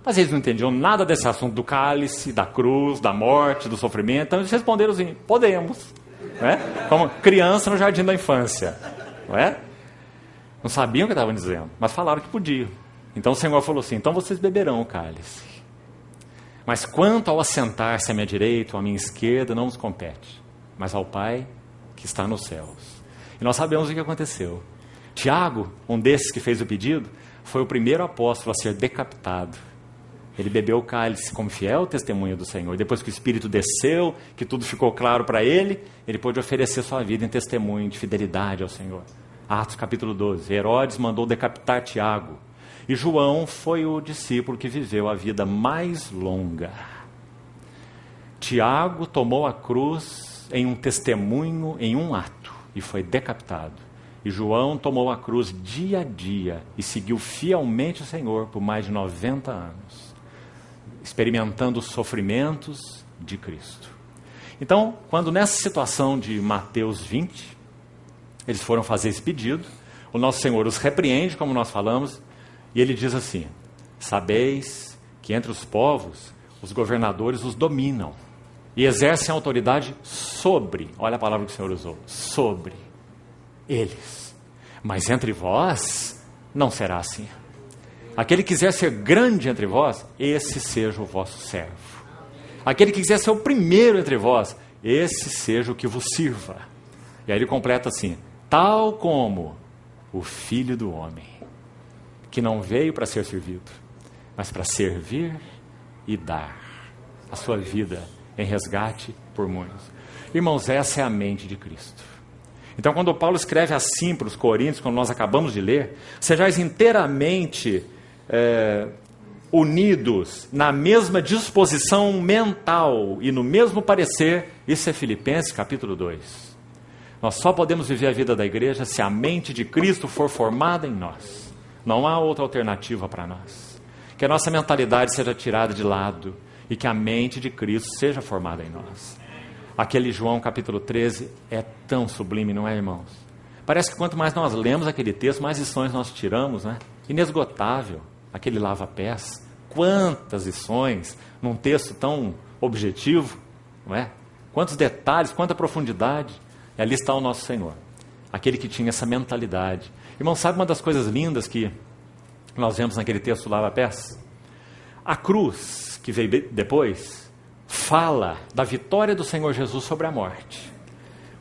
Mas eles não entendiam nada desse assunto do cálice, da cruz, da morte, do sofrimento. Então eles responderam assim: podemos. Como criança no jardim da infância. Não sabiam o que estavam dizendo, mas falaram que podiam. Então o Senhor falou assim: então vocês beberão o cálice. Mas quanto ao assentar-se à minha direita ou à minha esquerda, não nos compete, mas ao Pai que está nos céus. E nós sabemos o que aconteceu. Tiago, um desses que fez o pedido, foi o primeiro apóstolo a ser decapitado. Ele bebeu o cálice como fiel testemunha do Senhor. Depois que o Espírito desceu, que tudo ficou claro para ele, ele pôde oferecer sua vida em testemunho de fidelidade ao Senhor. Atos capítulo 12. Herodes mandou decapitar Tiago. E João foi o discípulo que viveu a vida mais longa. Tiago tomou a cruz em um testemunho, em um ato, e foi decapitado. E João tomou a cruz dia a dia e seguiu fielmente o Senhor por mais de 90 anos, experimentando os sofrimentos de Cristo. Então, quando nessa situação de Mateus 20, eles foram fazer esse pedido, o nosso Senhor os repreende, como nós falamos, e ele diz assim: sabeis que entre os povos os governadores os dominam e exercem autoridade sobre, olha a palavra que o Senhor usou, sobre eles. Mas entre vós não será assim. Aquele que quiser ser grande entre vós, esse seja o vosso servo. Aquele que quiser ser o primeiro entre vós, esse seja o que vos sirva. E aí ele completa assim: tal como o Filho do Homem, que não veio para ser servido, mas para servir e dar a sua vida em resgate por muitos. Irmãos, essa é a mente de Cristo. Então, quando Paulo escreve assim para os Coríntios, como nós acabamos de ler: sejais inteiramente unidos na mesma disposição mental e no mesmo parecer. Isso é Filipenses capítulo 2. Nós só podemos viver a vida da igreja se a mente de Cristo for formada em nós. Não há outra alternativa para nós. Que a nossa mentalidade seja tirada de lado e que a mente de Cristo seja formada em nós. Aquele João capítulo 13 é tão sublime, não é, irmãos? Parece que quanto mais nós lemos aquele texto, mais lições nós tiramos, né? Inesgotável, aquele lava-pés. Quantas lições num texto tão objetivo, não é? Quantos detalhes, quanta profundidade. E ali está o nosso Senhor, aquele que tinha essa mentalidade. Irmão, sabe uma das coisas lindas que nós vemos naquele texto do lava-pés? A cruz, que veio depois, fala da vitória do Senhor Jesus sobre a morte.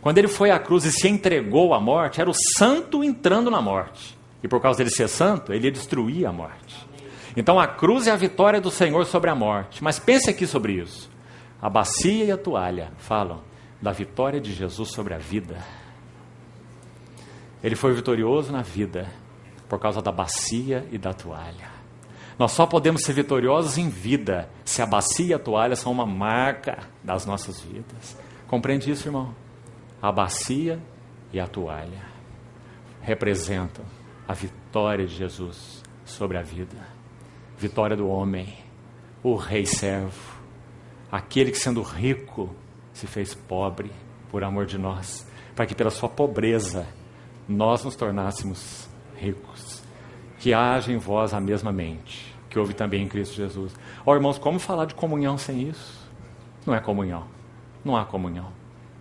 Quando ele foi à cruz e se entregou à morte, era o santo entrando na morte. E por causa dele ser santo, ele ia destruir a morte. Então a cruz é a vitória do Senhor sobre a morte. Mas pense aqui sobre isso. A bacia e a toalha falam da vitória de Jesus sobre a vida. Ele foi vitorioso na vida por causa da bacia e da toalha. Nós só podemos ser vitoriosos em vida se a bacia e a toalha são uma marca das nossas vidas. Compreende isso, irmão? A bacia e a toalha representam a vitória de Jesus sobre a vida. Vitória do homem, o rei servo, aquele que sendo rico se fez pobre por amor de nós, para que pela sua pobreza nós nos tornássemos ricos. Que haja em vós a mesma mente que houve também em Cristo Jesus. Irmãos, como falar de comunhão sem isso? Não é comunhão, não há comunhão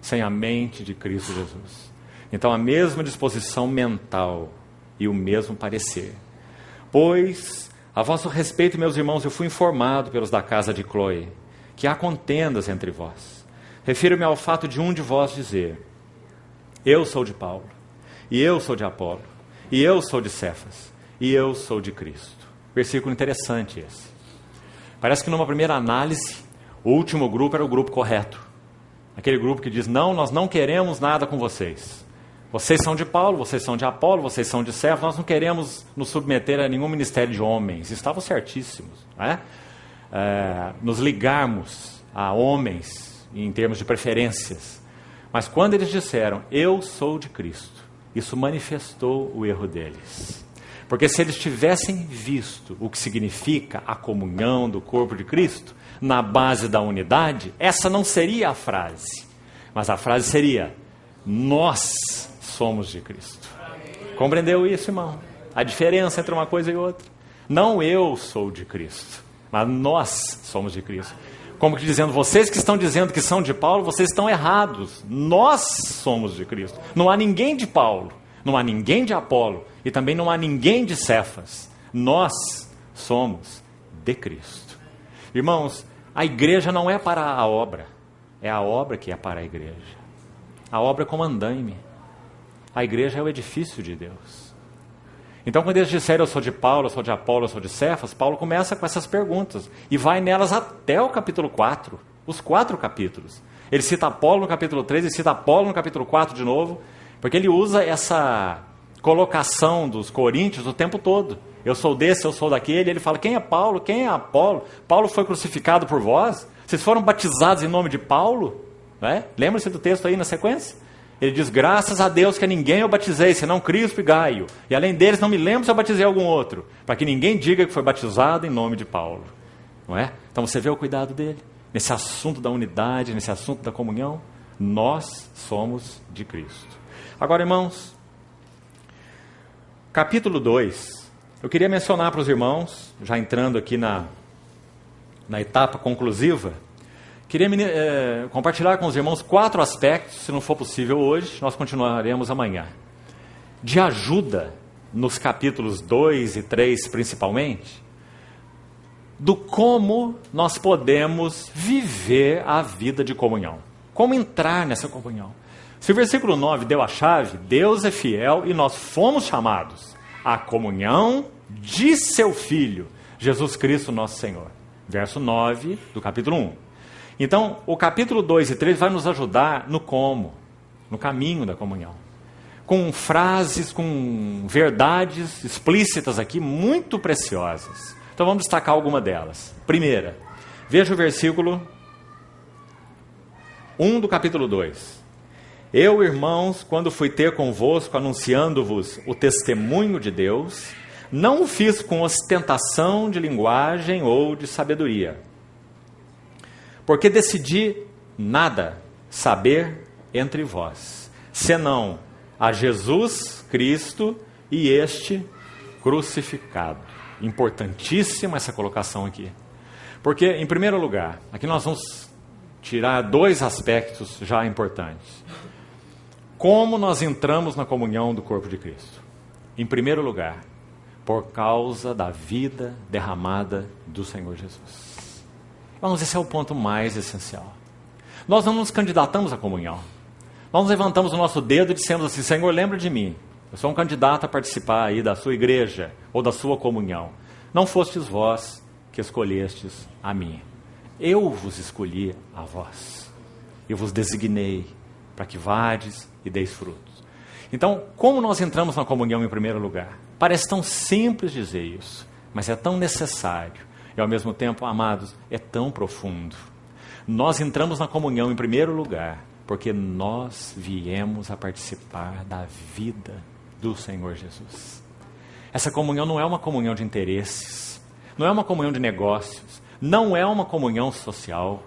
sem a mente de Cristo Jesus. Então a mesma disposição mental e o mesmo parecer. Pois a vosso respeito, meus irmãos, eu fui informado pelos da casa de Cloe que há contendas entre vós. Refiro-me ao fato de um de vós dizer: eu sou de Paulo, e eu sou de Apolo, e eu sou de Cefas, e eu sou de Cristo. Versículo interessante esse. Parece que numa primeira análise, o último grupo era o grupo correto. Aquele grupo que diz: não, nós não queremos nada com vocês. Vocês são de Paulo, vocês são de Apolo, vocês são de Cefas, nós não queremos nos submeter a nenhum ministério de homens. Estavam certíssimos, não é? Nos ligarmos a homens em termos de preferências. Mas quando eles disseram: eu sou de Cristo, isso manifestou o erro deles. Porque se eles tivessem visto o que significa a comunhão do corpo de Cristo, na base da unidade, essa não seria a frase. Mas a frase seria: nós somos de Cristo. Compreendeu isso, irmão? A diferença entre uma coisa e outra. Não eu sou de Cristo, mas nós somos de Cristo. Como que dizendo: vocês que estão dizendo que são de Paulo, vocês estão errados. Nós somos de Cristo. Não há ninguém de Paulo, não há ninguém de Apolo, e também não há ninguém de Cefas. Nós somos de Cristo. Irmãos, a igreja não é para a obra, é a obra que é para a igreja. A obra é como andaime. A igreja é o edifício de Deus. Então, quando eles disseram: eu sou de Paulo, eu sou de Apolo, eu sou de Cefas, Paulo começa com essas perguntas e vai nelas até o capítulo 4, os 4 capítulos. Ele cita Apolo no capítulo 3 e cita Apolo no capítulo 4 de novo, porque ele usa essa colocação dos coríntios o tempo todo. Eu sou desse, eu sou daquele. Ele fala: quem é Paulo, quem é Apolo? Paulo foi crucificado por vós? Vocês foram batizados em nome de Paulo? Né? Lembra-se do texto aí na sequência? Ele diz: graças a Deus que a ninguém eu batizei, senão Crispo e Gaio. E além deles, não me lembro se eu batizei algum outro, para que ninguém diga que foi batizado em nome de Paulo. Não é? Então você vê o cuidado dele, nesse assunto da unidade, nesse assunto da comunhão. Nós somos de Cristo. Agora, irmãos, capítulo 2, eu queria mencionar para os irmãos, já entrando aqui na etapa conclusiva, queria compartilhar com os irmãos 4 aspectos, se não for possível hoje, nós continuaremos amanhã, de ajuda nos capítulos 2 e 3 principalmente, do como nós podemos viver a vida de comunhão, como entrar nessa comunhão. Se o versículo 9 deu a chave, Deus é fiel e nós fomos chamados à comunhão de seu Filho, Jesus Cristo nosso Senhor. Verso 9 do capítulo 1. Então, o capítulo 2 e 3 vai nos ajudar no como, no caminho da comunhão. Com frases, com verdades explícitas aqui, muito preciosas. Então vamos destacar alguma delas. Primeira, veja o versículo 1 do capítulo 2. Eu, irmãos, quando fui ter convosco, anunciando-vos o testemunho de Deus, não o fiz com ostentação de linguagem ou de sabedoria, porque decidi nada saber entre vós, senão a Jesus Cristo e este crucificado. Importantíssima essa colocação aqui. Porque, em primeiro lugar, aqui nós vamos tirar dois aspectos já importantes. Como nós entramos na comunhão do corpo de Cristo? Em primeiro lugar, por causa da vida derramada do Senhor Jesus. Vamos, esse é o ponto mais essencial. Nós não nos candidatamos à comunhão. Nós levantamos o nosso dedo e dissemos assim: Senhor, lembra de mim. Eu sou um candidato a participar aí da sua igreja ou da sua comunhão. Não fostes vós que escolhestes a mim. Eu vos escolhi a vós. Eu vos designei para que vades e deis frutos. Então, como nós entramos na comunhão em primeiro lugar? Parece tão simples dizer isso, mas é tão necessário. E ao mesmo tempo, amados, é tão profundo. Nós entramos na comunhão em primeiro lugar porque nós viemos a participar da vida do Senhor Jesus. Essa comunhão não é uma comunhão de interesses, não é uma comunhão de negócios, não é uma comunhão social.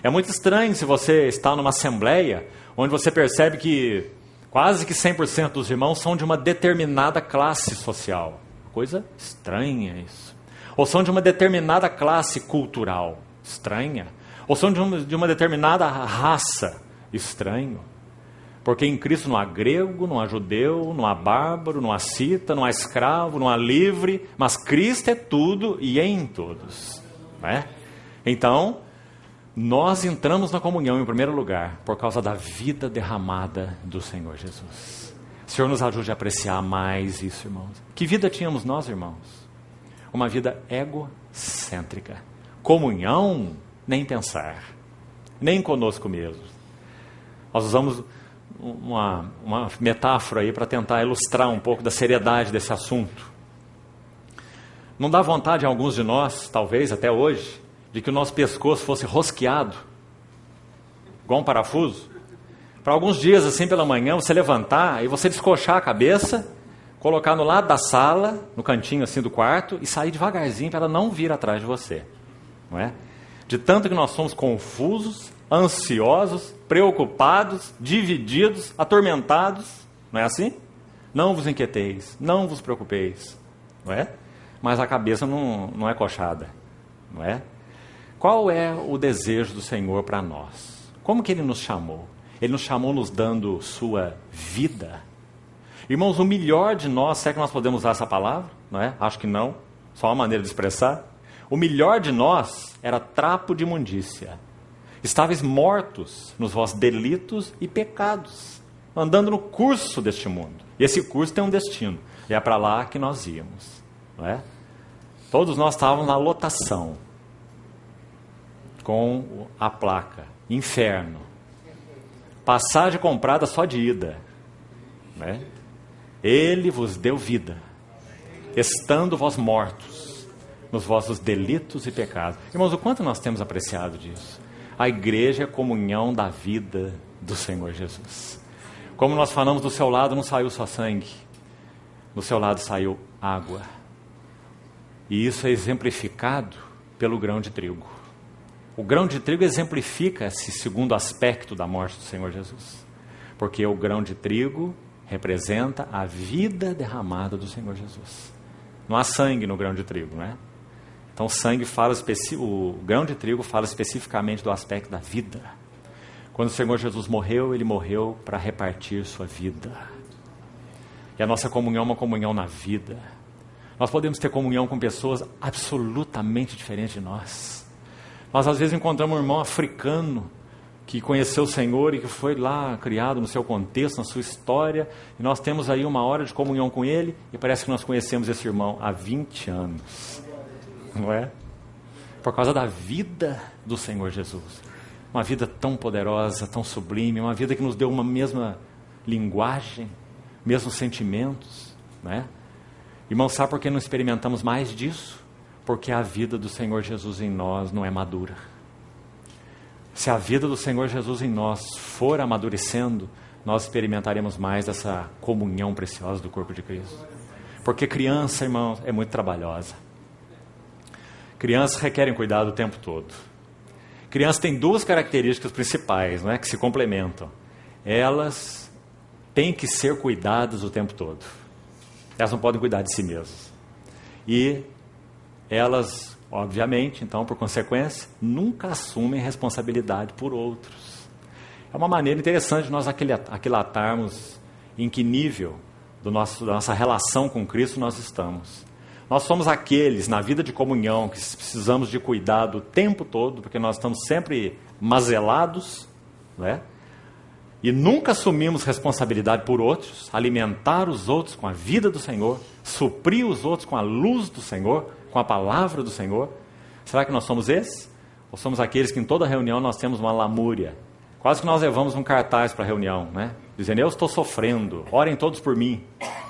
É muito estranho se você está numa assembleia onde você percebe que quase que 100% dos irmãos são de uma determinada classe social. Coisa estranha isso. Ou são de uma determinada classe cultural. Estranha. Ou são de uma determinada raça. Estranho. Porque em Cristo não há grego, não há judeu, não há bárbaro, não há cita, não há escravo, não há livre, mas Cristo é tudo e em todos. Não é? Então, nós entramos na comunhão em primeiro lugar por causa da vida derramada do Senhor Jesus. O Senhor nos ajude a apreciar mais isso, irmãos. Que vida tínhamos nós, irmãos? Uma vida egocêntrica. Comunhão, nem pensar. Nem conosco mesmos. Nós usamos uma metáfora aí para tentar ilustrar um pouco da seriedade desse assunto. Não dá vontade a alguns de nós, talvez até hoje, de que o nosso pescoço fosse rosqueado, igual um parafuso, para alguns dias assim pela manhã você levantar e você descoxar a cabeça, colocar no lado da sala, no cantinho assim do quarto e sair devagarzinho para ela não vir atrás de você, não é? De tanto que nós somos confusos, ansiosos, preocupados, divididos, atormentados, não é assim? Não vos inquieteis, não vos preocupeis, não é? Mas a cabeça não é coxada, não é? Qual é o desejo do Senhor para nós? Como que Ele nos chamou? Ele nos chamou nos dando sua vida. Irmãos, o melhor de nós, será que nós podemos usar essa palavra? Não é? Acho que não, só uma maneira de expressar. O melhor de nós era trapo de imundícia. Estáveis mortos nos vossos delitos e pecados, andando no curso deste mundo. E esse curso tem um destino, e é para lá que nós íamos. Não é? Todos nós estávamos na lotação, com a placa, inferno. Passagem comprada só de ida. Né? Ele vos deu vida, estando vós mortos nos vossos delitos e pecados. Irmãos, o quanto nós temos apreciado disso? A igreja é a comunhão da vida do Senhor Jesus. Como nós falamos, do seu lado não saiu só sangue, do seu lado saiu água. E isso é exemplificado pelo grão de trigo. O grão de trigo exemplifica esse segundo aspecto da morte do Senhor Jesus. Porque o grão de trigo representa a vida derramada do Senhor Jesus. Não há sangue no grão de trigo, não é? Então o grão de trigo fala especificamente do aspecto da vida. Quando o Senhor Jesus morreu, Ele morreu para repartir sua vida. E a nossa comunhão é uma comunhão na vida. Nós podemos ter comunhão com pessoas absolutamente diferentes de nós. Nós às vezes encontramos um irmão africano que conheceu o Senhor e que foi lá criado no seu contexto, na sua história, e nós temos aí uma hora de comunhão com ele e parece que nós conhecemos esse irmão há 20 anos, não é? Por causa da vida do Senhor Jesus, uma vida tão poderosa, tão sublime, uma vida que nos deu uma mesma linguagem, mesmos sentimentos, não é? Irmão, sabe por que não experimentamos mais disso? Porque a vida do Senhor Jesus em nós não é madura. Se a vida do Senhor Jesus em nós for amadurecendo, nós experimentaremos mais dessa comunhão preciosa do corpo de Cristo. Porque criança, irmãos, é muito trabalhosa. Crianças requerem cuidado o tempo todo. Crianças têm duas características principais, não é, que se complementam. Elas têm que ser cuidadas o tempo todo. Elas não podem cuidar de si mesmas. E elas, obviamente, então, por consequência, nunca assumem responsabilidade por outros. É uma maneira interessante de nós aquilatarmos em que nível da nossa relação com Cristo nós estamos. Nós somos aqueles, na vida de comunhão, que precisamos de cuidado o tempo todo, porque nós estamos sempre mazelados, né? E nunca assumimos responsabilidade por outros, alimentar os outros com a vida do Senhor, suprir os outros com a luz do Senhor, com a palavra do Senhor. Será que nós somos esses? Ou somos aqueles que em toda reunião nós temos uma lamúria? Quase que nós levamos um cartaz para a reunião, né? Dizendo, eu estou sofrendo, orem todos por mim.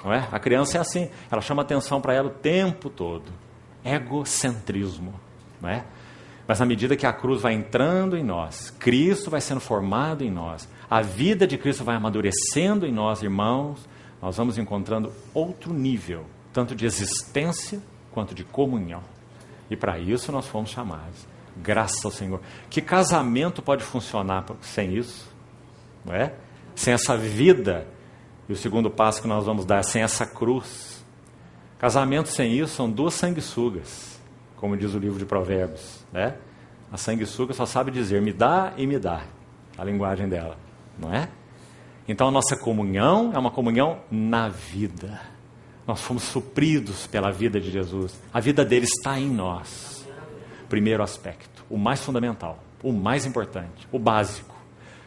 Não é? A criança é assim, ela chama atenção para ela o tempo todo. Egocentrismo, não é? Mas na medida que a cruz vai entrando em nós, Cristo vai sendo formado em nós, a vida de Cristo vai amadurecendo em nós, irmãos, nós vamos encontrando outro nível, tanto de existência quanto de comunhão. E para isso nós fomos chamados. Graças ao Senhor. Que casamento pode funcionar sem isso? Não é? Sem essa vida. E o segundo passo que nós vamos dar é sem essa cruz. Casamento sem isso são duas sanguessugas, como diz o livro de Provérbios, né? A sanguessuga só sabe dizer me dá e me dá, a linguagem dela, não é? Então a nossa comunhão é uma comunhão na vida. Nós fomos supridos pela vida de Jesus. A vida dele está em nós. Primeiro aspecto, o mais fundamental, o mais importante, o básico.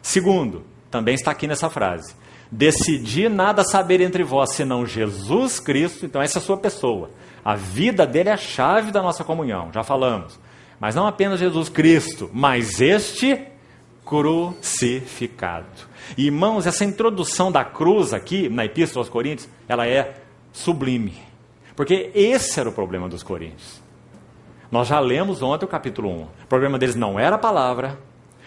Segundo, também está aqui nessa frase. Decidi nada saber entre vós, senão Jesus Cristo. Então essa é a sua pessoa. A vida dele é a chave da nossa comunhão, já falamos. Mas não apenas Jesus Cristo, mas este crucificado. E, irmãos, essa introdução da cruz aqui, na Epístola aos Coríntios, ela é sublime. Porque esse era o problema dos coríntios. Nós já lemos ontem o capítulo 1. O problema deles não era a palavra,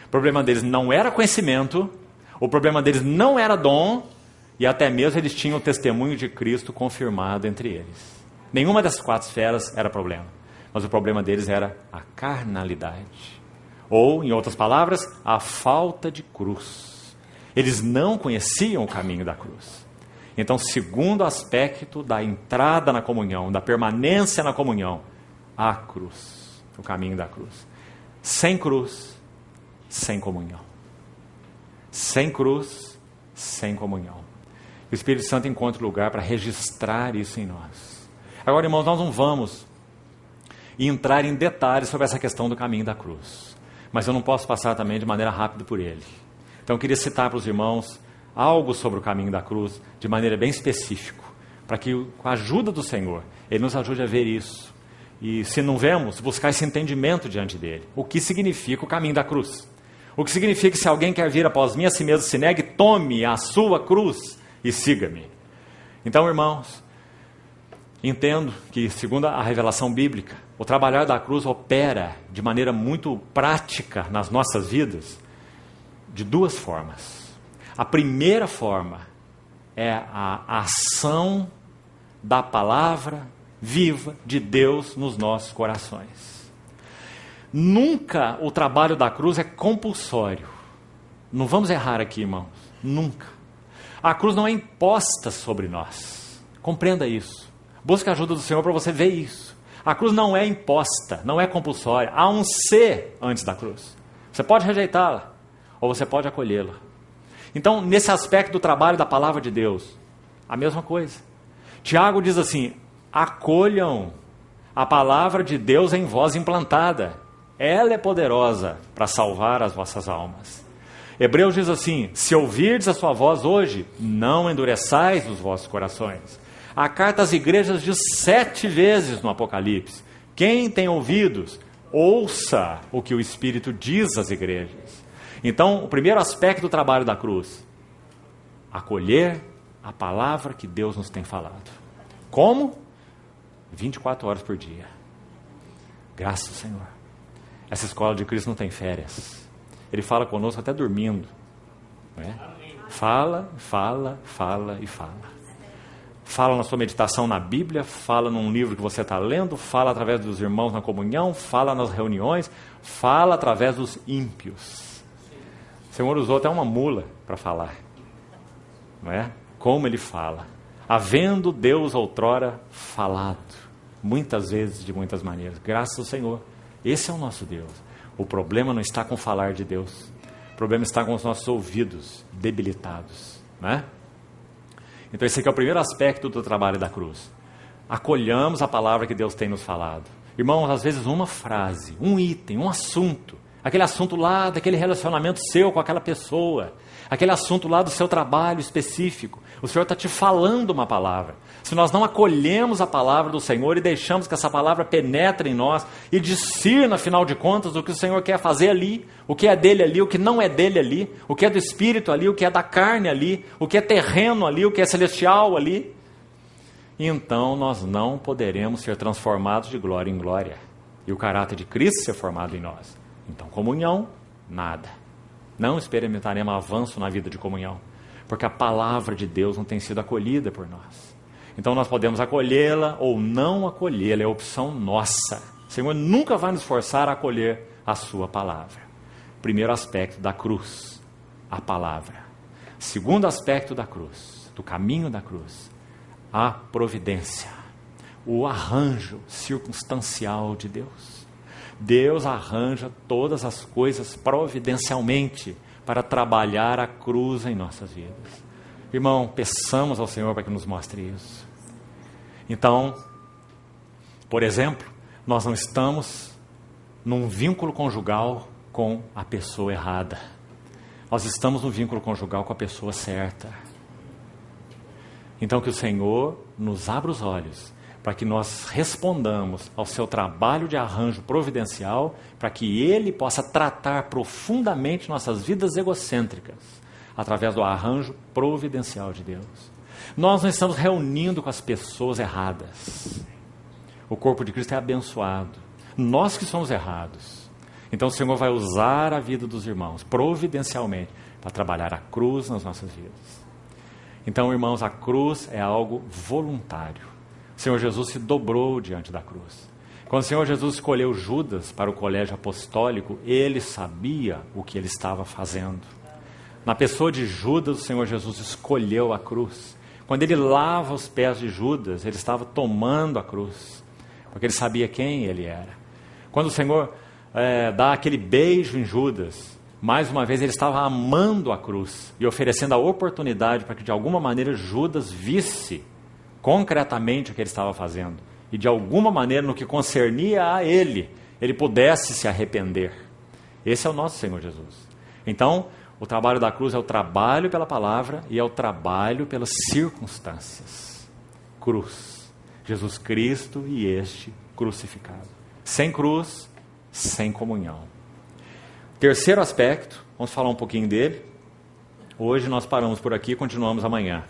o problema deles não era conhecimento, o problema deles não era dom, e até mesmo eles tinham o testemunho de Cristo confirmado entre eles. Nenhuma dessas quatro esferas era problema, mas o problema deles era a carnalidade. Ou, em outras palavras, a falta de cruz. Eles não conheciam o caminho da cruz. Então, segundo aspecto da entrada na comunhão, da permanência na comunhão, a cruz, o caminho da cruz. Sem cruz, sem comunhão. Sem cruz, sem comunhão. O Espírito Santo encontra lugar para registrar isso em nós. Agora, irmãos, nós não vamos entrar em detalhes sobre essa questão do caminho da cruz. Mas eu não posso passar também de maneira rápida por ele. Então, eu queria citar para os irmãos algo sobre o caminho da cruz, de maneira bem específica, para que, com a ajuda do Senhor, Ele nos ajude a ver isso. E, se não vemos, buscar esse entendimento diante dele. O que significa o caminho da cruz? O que significa que se alguém quer vir após mim, a si mesmo se negue, tome a sua cruz e siga-me. Então, irmãos, entendo que, segundo a revelação bíblica, o trabalhar da cruz opera de maneira muito prática nas nossas vidas, de duas formas. A primeira forma é a ação da palavra viva de Deus nos nossos corações. Nunca o trabalho da cruz é compulsório. Não vamos errar aqui, irmãos. Nunca. A cruz não é imposta sobre nós. Compreenda isso. Busque a ajuda do Senhor para você ver isso. A cruz não é imposta, não é compulsória. Há um ser antes da cruz. Você pode rejeitá-la ou você pode acolhê-la. Então, nesse aspecto do trabalho da palavra de Deus, a mesma coisa. Tiago diz assim: acolham a palavra de Deus em vós implantada. Ela é poderosa para salvar as vossas almas. Hebreus diz assim: se ouvirdes a sua voz hoje, não endureçais os vossos corações. A carta às igrejas diz 7 vezes no Apocalipse: quem tem ouvidos, ouça o que o Espírito diz às igrejas. Então, o primeiro aspecto do trabalho da cruz: acolher a palavra que Deus nos tem falado. Como? 24 horas por dia. Graças ao Senhor. Essa escola de Cristo não tem férias. Ele fala conosco até dormindo. Não é? Fala, fala, fala e fala. Fala na sua meditação na Bíblia, fala num livro que você está lendo, fala através dos irmãos na comunhão, fala nas reuniões, fala através dos ímpios. O Senhor usou até uma mula para falar. Não é? Como ele fala. Havendo Deus outrora falado, muitas vezes, de muitas maneiras. Graças ao Senhor. Esse é o nosso Deus. O problema não está com o falar de Deus. O problema está com os nossos ouvidos debilitados. Não é? Então esse aqui é o primeiro aspecto do trabalho da cruz. Acolhamos a palavra que Deus tem nos falado. Irmãos, às vezes uma frase, um item, um assunto, aquele assunto lá daquele relacionamento seu com aquela pessoa, aquele assunto lá do seu trabalho específico, o Senhor está te falando uma palavra. Se nós não acolhemos a palavra do Senhor e deixamos que essa palavra penetre em nós e discirna, afinal de contas, o que o Senhor quer fazer ali, o que é dele ali, o que não é dele ali, o que é do Espírito ali, o que é da carne ali, o que é terreno ali, o que é celestial ali, então nós não poderemos ser transformados de glória em glória e o caráter de Cristo ser formado em nós. Então comunhão, nada. Não experimentaremos avanço na vida de comunhão, porque a palavra de Deus não tem sido acolhida por nós. Então nós podemos acolhê-la ou não acolhê-la, é opção nossa. O Senhor nunca vai nos forçar a acolher a sua palavra. Primeiro aspecto da cruz, a palavra. Segundo aspecto da cruz, do caminho da cruz, a providência, o arranjo circunstancial de Deus. Deus arranja todas as coisas providencialmente para trabalhar a cruz em nossas vidas. Irmão, peçamos ao Senhor para que nos mostre isso. Então, por exemplo, nós não estamos num vínculo conjugal com a pessoa errada. Nós estamos no vínculo conjugal com a pessoa certa. Então que o Senhor nos abra os olhos para que nós respondamos ao seu trabalho de arranjo providencial, para que Ele possa tratar profundamente nossas vidas egocêntricas, através do arranjo providencial de Deus. Nós não estamos reunindo com as pessoas erradas. O corpo de Cristo é abençoado. Nós que somos errados. Então o Senhor vai usar a vida dos irmãos, providencialmente, para trabalhar a cruz nas nossas vidas. Então, irmãos, a cruz é algo voluntário. O Senhor Jesus se dobrou diante da cruz. Quando o Senhor Jesus escolheu Judas para o colégio apostólico, Ele sabia o que Ele estava fazendo. Na pessoa de Judas, o Senhor Jesus escolheu a cruz. Quando Ele lava os pés de Judas, Ele estava tomando a cruz, porque Ele sabia quem Ele era. Quando o Senhor dá aquele beijo em Judas, mais uma vez Ele estava amando a cruz e oferecendo a oportunidade para que de alguma maneira Judas visse concretamente o que ele estava fazendo e de alguma maneira no que concernia a ele pudesse se arrepender. Esse é o nosso Senhor Jesus. Então, o trabalho da cruz é o trabalho pela palavra e é o trabalho pelas circunstâncias. Cruz, Jesus Cristo e este crucificado. Sem cruz, sem comunhão. Terceiro aspecto, vamos falar um pouquinho dele. Hoje nós paramos por aqui e continuamos amanhã.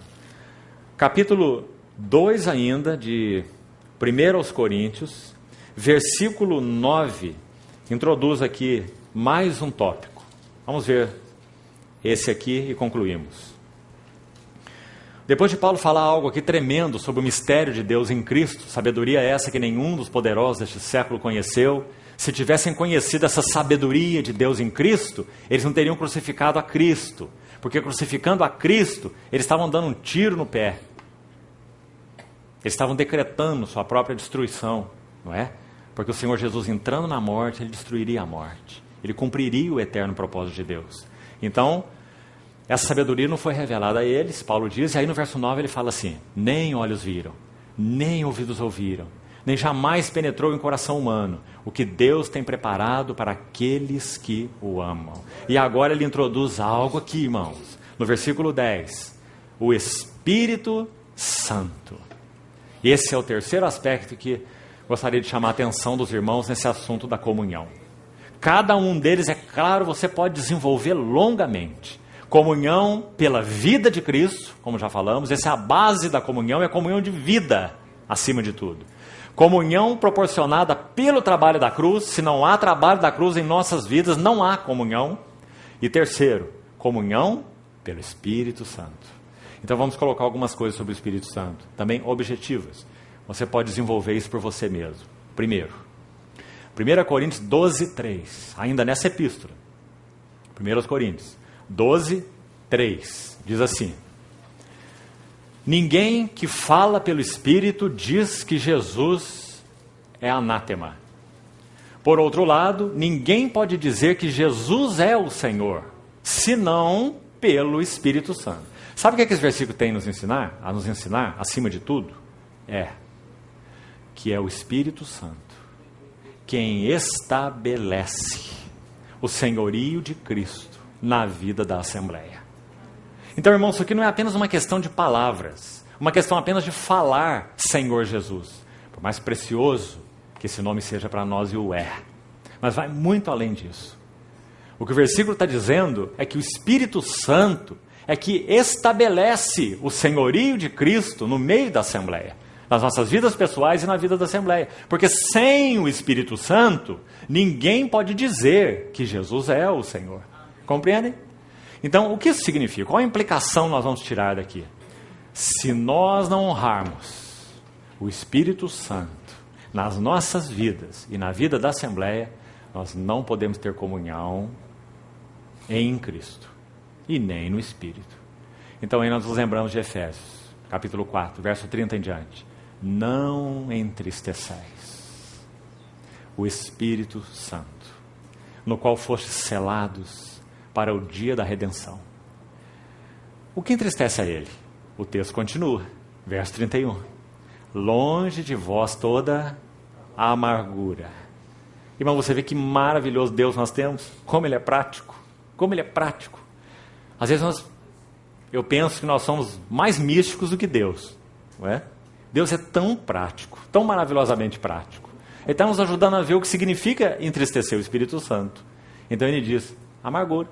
Capítulo 2 ainda, de 1 aos Coríntios, versículo 9, introduz aqui mais um tópico. Vamos ver esse aqui e concluímos. Depois de Paulo falar algo aqui tremendo sobre o mistério de Deus em Cristo, sabedoria essa que nenhum dos poderosos deste século conheceu, se tivessem conhecido essa sabedoria de Deus em Cristo, eles não teriam crucificado a Cristo, porque crucificando a Cristo, eles estavam dando um tiro no pé. Eles estavam decretando sua própria destruição, não é? Porque o Senhor Jesus entrando na morte, Ele destruiria a morte. Ele cumpriria o eterno propósito de Deus. Então, essa sabedoria não foi revelada a eles, Paulo diz, e aí no verso 9 ele fala assim: nem olhos viram, nem ouvidos ouviram, nem jamais penetrou em coração humano o que Deus tem preparado para aqueles que o amam. E agora ele introduz algo aqui, irmãos, no versículo 10, o Espírito Santo. Esse é o terceiro aspecto que gostaria de chamar a atenção dos irmãos nesse assunto da comunhão. Cada um deles, é claro, você pode desenvolver longamente. Comunhão pela vida de Cristo, como já falamos, essa é a base da comunhão, é a comunhão de vida, acima de tudo. Comunhão proporcionada pelo trabalho da cruz. Se não há trabalho da cruz em nossas vidas, não há comunhão. E terceiro, comunhão pelo Espírito Santo. Então vamos colocar algumas coisas sobre o Espírito Santo, também objetivas. Você pode desenvolver isso por você mesmo. Primeiro, 1 Coríntios 12, 3, ainda nessa epístola. 1 Coríntios 12, 3, diz assim: ninguém que fala pelo Espírito diz que Jesus é anátema. Por outro lado, ninguém pode dizer que Jesus é o Senhor, senão pelo Espírito Santo. Sabe o que esse versículo tem a nos ensinar, acima de tudo? Que é o Espírito Santo quem estabelece o senhorio de Cristo na vida da Assembleia. Então, irmãos, isso aqui não é apenas uma questão de palavras, uma questão apenas de falar Senhor Jesus, por mais precioso que esse nome seja para nós, e o é. Mas vai muito além disso. O que o versículo está dizendo é que o Espírito Santo é que estabelece o senhorio de Cristo no meio da Assembleia, nas nossas vidas pessoais e na vida da Assembleia. Porque sem o Espírito Santo, ninguém pode dizer que Jesus é o Senhor. Compreendem? Então, o que isso significa? Qual a implicação nós vamos tirar daqui? Se nós não honrarmos o Espírito Santo nas nossas vidas e na vida da Assembleia, nós não podemos ter comunhão em Cristo e nem no Espírito. Então aí nós nos lembramos de Efésios, capítulo 4, verso 30 em diante. Não entristeçais o Espírito Santo, no qual fostes selados para o dia da redenção. O que entristece a ele? O texto continua, verso 31. Longe de vós toda a amargura. Irmão, você vê que maravilhoso Deus nós temos, como Ele é prático, como Ele é prático. Às vezes eu penso que nós somos mais místicos do que Deus, não é? Deus é tão prático, tão maravilhosamente prático. Ele está nos ajudando a ver o que significa entristecer o Espírito Santo. Então Ele diz, amargura.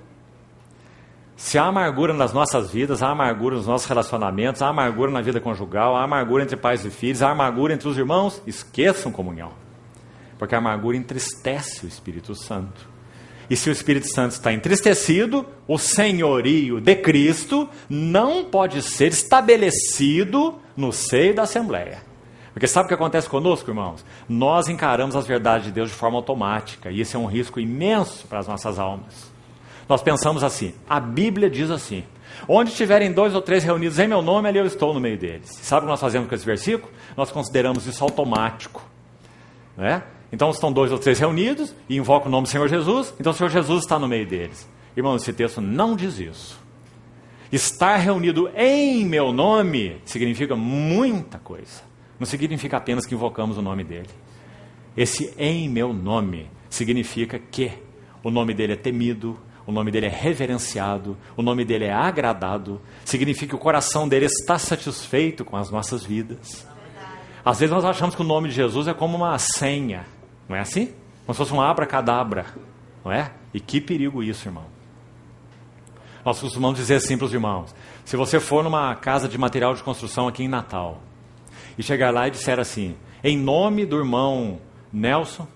Se há amargura nas nossas vidas, há amargura nos nossos relacionamentos, há amargura na vida conjugal, há amargura entre pais e filhos, há amargura entre os irmãos, esqueçam comunhão. Porque a amargura entristece o Espírito Santo. E se o Espírito Santo está entristecido, o senhorio de Cristo não pode ser estabelecido no seio da Assembleia. Porque sabe o que acontece conosco, irmãos? Nós encaramos as verdades de Deus de forma automática, e esse é um risco imenso para as nossas almas. Nós pensamos assim, a Bíblia diz assim, onde estiverem 2 ou 3 reunidos em meu nome, ali eu estou no meio deles. Sabe o que nós fazemos com esse versículo? Nós consideramos isso automático, não é? Então estão 2 ou 3 reunidos e invocam o nome do Senhor Jesus, então o Senhor Jesus está no meio deles. Irmão, esse texto não diz isso. Estar reunido em meu nome significa muita coisa. Não significa apenas que invocamos o nome dele. Esse em meu nome significa que o nome dele é temido, o nome dele é reverenciado, o nome dele é agradado, significa que o coração dele está satisfeito com as nossas vidas. Às vezes nós achamos que o nome de Jesus é como uma senha, não é assim? Como se fosse um abracadabra, não é? E que perigo isso, irmão. Nós costumamos dizer assim para os irmãos, se você for numa casa de material de construção aqui em Natal, e chegar lá e disser assim, em nome do irmão Nelson,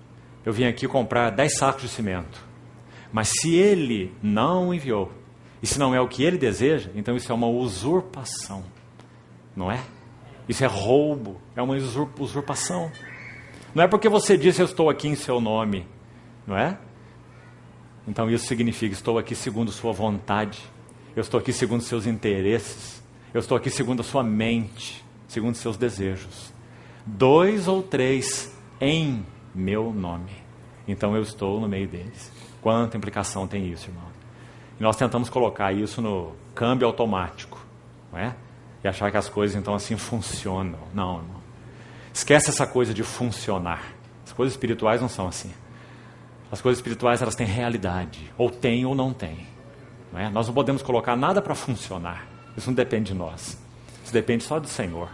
eu vim aqui comprar 10 sacos de cimento. Mas se ele não enviou, e se não é o que ele deseja, então isso é uma usurpação, não é? Isso é roubo, é uma usurpação. Não é porque você disse eu estou aqui em seu nome, não é? Então isso significa estou aqui segundo sua vontade, eu estou aqui segundo seus interesses, eu estou aqui segundo a sua mente, segundo seus desejos. 2 ou 3 em meu nome, então eu estou no meio deles. Quanta implicação tem isso, irmão? E nós tentamos colocar isso no câmbio automático, não é? E achar que as coisas então assim funcionam. Não, irmão. Esquece essa coisa de funcionar. As coisas espirituais não são assim. As coisas espirituais elas têm realidade. Ou tem ou não tem. Não é? Nós não podemos colocar nada para funcionar. Isso não depende de nós. Isso depende só do Senhor,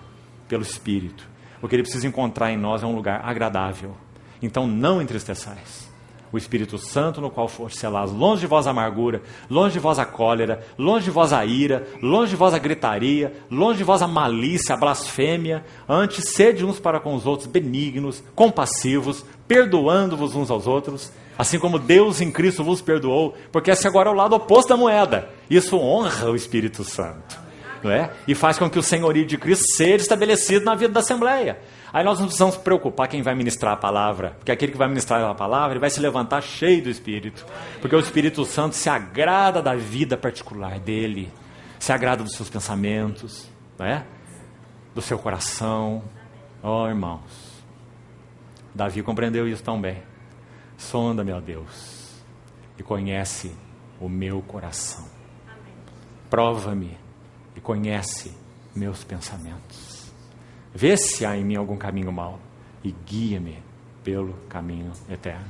pelo Espírito. O que Ele precisa encontrar em nós é um lugar agradável. Então não entristeçais o Espírito Santo no qual for selados. Longe de vós a amargura, longe de vós a cólera, longe de vós a ira, longe de vós a gritaria, longe de vós a malícia, a blasfêmia. Antes, sede uns para com os outros benignos, compassivos, perdoando-vos uns aos outros, assim como Deus em Cristo vos perdoou, porque esse agora é o lado oposto da moeda. Isso honra o Espírito Santo, não é? E faz com que o senhorio de Cristo seja estabelecido na vida da Assembleia. Aí nós não precisamos preocupar quem vai ministrar a palavra, porque aquele que vai ministrar a palavra, ele vai se levantar cheio do Espírito, porque o Espírito Santo se agrada da vida particular dele, se agrada dos seus pensamentos, não é? Do seu coração. Oh, irmãos, Davi compreendeu isso tão bem. Sonda-me, ó Deus, e conhece o meu coração. Prova-me e conhece meus pensamentos. Vê se há em mim algum caminho mau e guia-me pelo caminho eterno.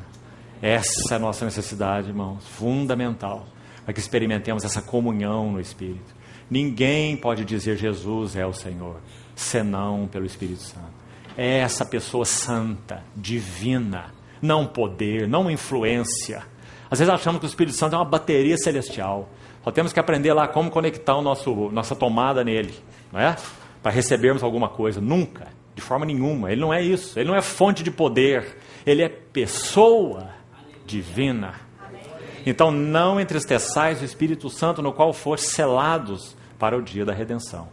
Essa é a nossa necessidade, irmãos, fundamental, para que experimentemos essa comunhão no Espírito. Ninguém pode dizer Jesus é o Senhor, senão pelo Espírito Santo. É essa pessoa santa, divina, não poder, não influência. Às vezes achamos que o Espírito Santo é uma bateria celestial. Só temos que aprender lá como conectar nossa tomada nele, não é? Para recebermos alguma coisa. Nunca, de forma nenhuma. Ele não é isso. Ele não é fonte de poder. Ele é pessoa divina. Então não entristeçais o Espírito Santo, no qual for selados para o dia da redenção.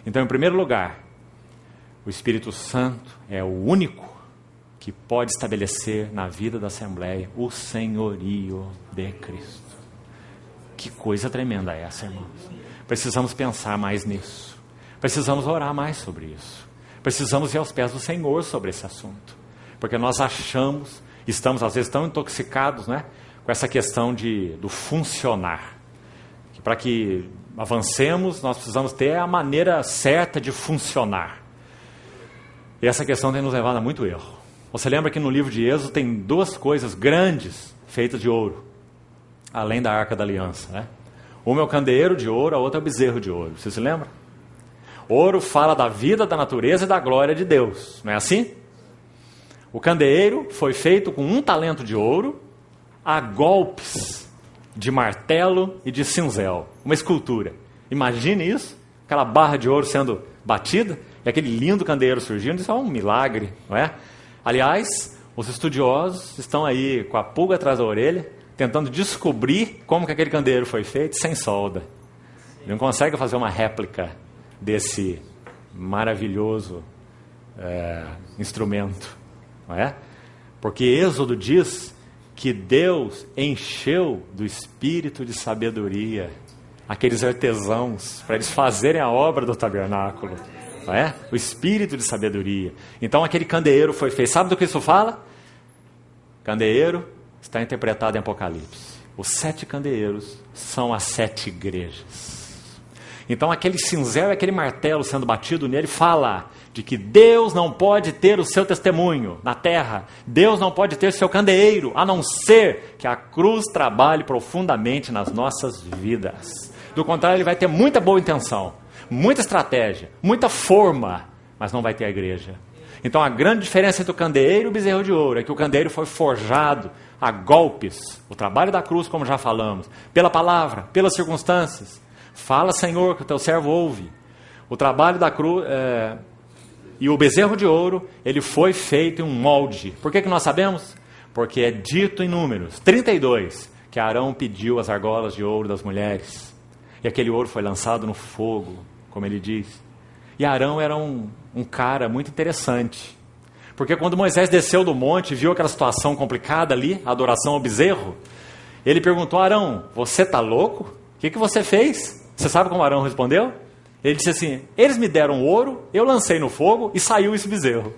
Então, em primeiro lugar, o Espírito Santo é o único que pode estabelecer na vida da Assembleia o senhorio de Cristo. Que coisa tremenda é essa, irmãos. Precisamos pensar mais nisso. Precisamos orar mais sobre isso. Precisamos ir aos pés do Senhor sobre esse assunto. Porque nós achamos, estamos às vezes tão intoxicados, né, com essa questão do funcionar. Que para que avancemos, nós precisamos ter a maneira certa de funcionar. E essa questão tem nos levado a muito erro. Você lembra que no livro de Êxodo tem duas coisas grandes feitas de ouro, além da Arca da Aliança, né? Uma é o candeeiro de ouro, a outra é o bezerro de ouro. Você se lembra? Ouro fala da vida, da natureza e da glória de Deus, não é assim? O candeeiro foi feito com 1 talento de ouro, a golpes de martelo e de cinzel, uma escultura. Imagine isso, aquela barra de ouro sendo batida e aquele lindo candeeiro surgindo. Isso é um milagre, não é? Aliás, os estudiosos estão aí com a pulga atrás da orelha, tentando descobrir como que aquele candeeiro foi feito sem solda. Não consegue fazer uma réplica desse maravilhoso instrumento, não é? Porque Êxodo diz que Deus encheu do espírito de sabedoria aqueles artesãos para eles fazerem a obra do tabernáculo, não é? O espírito de sabedoria. Então aquele candeeiro foi feito. Sabe do que isso fala? Candeeiro está interpretado em Apocalipse. Os 7 candeeiros são as 7 igrejas. Então aquele cinzel e aquele martelo sendo batido nele fala de que Deus não pode ter o seu testemunho na terra. Deus não pode ter seu candeeiro, a não ser que a cruz trabalhe profundamente nas nossas vidas. Do contrário, ele vai ter muita boa intenção, muita estratégia, muita forma, mas não vai ter a igreja. Então a grande diferença entre o candeeiro e o bezerro de ouro é que o candeeiro foi forjado a golpes, o trabalho da cruz, como já falamos, pela palavra, pelas circunstâncias. Fala, Senhor, que o teu servo ouve. O trabalho da cruz e o bezerro de ouro, ele foi feito em um molde. Por que nós sabemos? Porque é dito em Números 32 que Arão pediu as argolas de ouro das mulheres. E aquele ouro foi lançado no fogo, como ele diz. E Arão era um cara muito interessante. Porque quando Moisés desceu do monte e viu aquela situação complicada ali, a adoração ao bezerro, ele perguntou: Arão, você está louco? O que você fez? Você sabe como Arão respondeu? Ele disse assim: eles me deram ouro, eu lancei no fogo e saiu esse bezerro.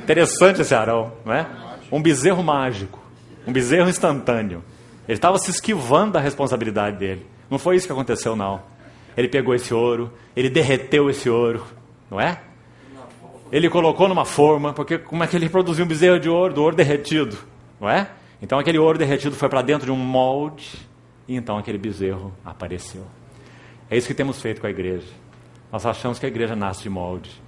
Interessante esse Arão, não é? Um bezerro mágico, um bezerro instantâneo. Ele estava se esquivando da responsabilidade dele. Não foi isso que aconteceu, não. Ele pegou esse ouro, ele derreteu esse ouro, não é? Ele colocou numa forma, porque como é que ele produziu um bezerro de ouro, do ouro derretido, não é? Então aquele ouro derretido foi para dentro de um molde, e então aquele bezerro apareceu. É isso que temos feito com a igreja. Nós achamos que a igreja nasce de molde.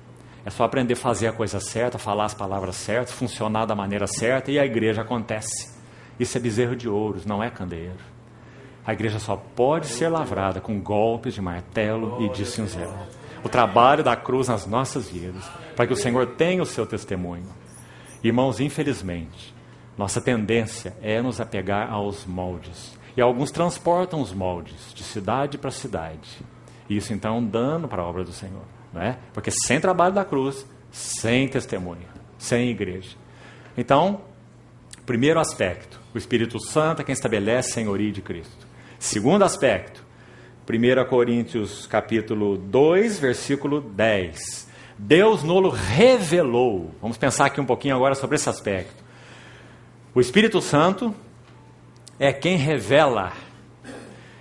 É só aprender a fazer a coisa certa, falar as palavras certas, funcionar da maneira certa, e a igreja acontece. Isso é bezerro de ouros, não é candeeiro. A igreja só pode ser lavrada com golpes de martelo e de cinzel. O trabalho da cruz nas nossas vidas, para que o Senhor tenha o seu testemunho. Irmãos, infelizmente, nossa tendência é nos apegar aos moldes. E alguns transportam os moldes de cidade para cidade. Isso então é um dano para a obra do Senhor, não é? Porque sem trabalho da cruz, sem testemunho, sem igreja. Então, primeiro aspecto, o Espírito Santo é quem estabelece a senhoria de Cristo. Segundo aspecto, 1 Coríntios capítulo 2, versículo 10. Deus nolo revelou. Vamos pensar aqui um pouquinho agora sobre esse aspecto. O Espírito Santo é quem revela.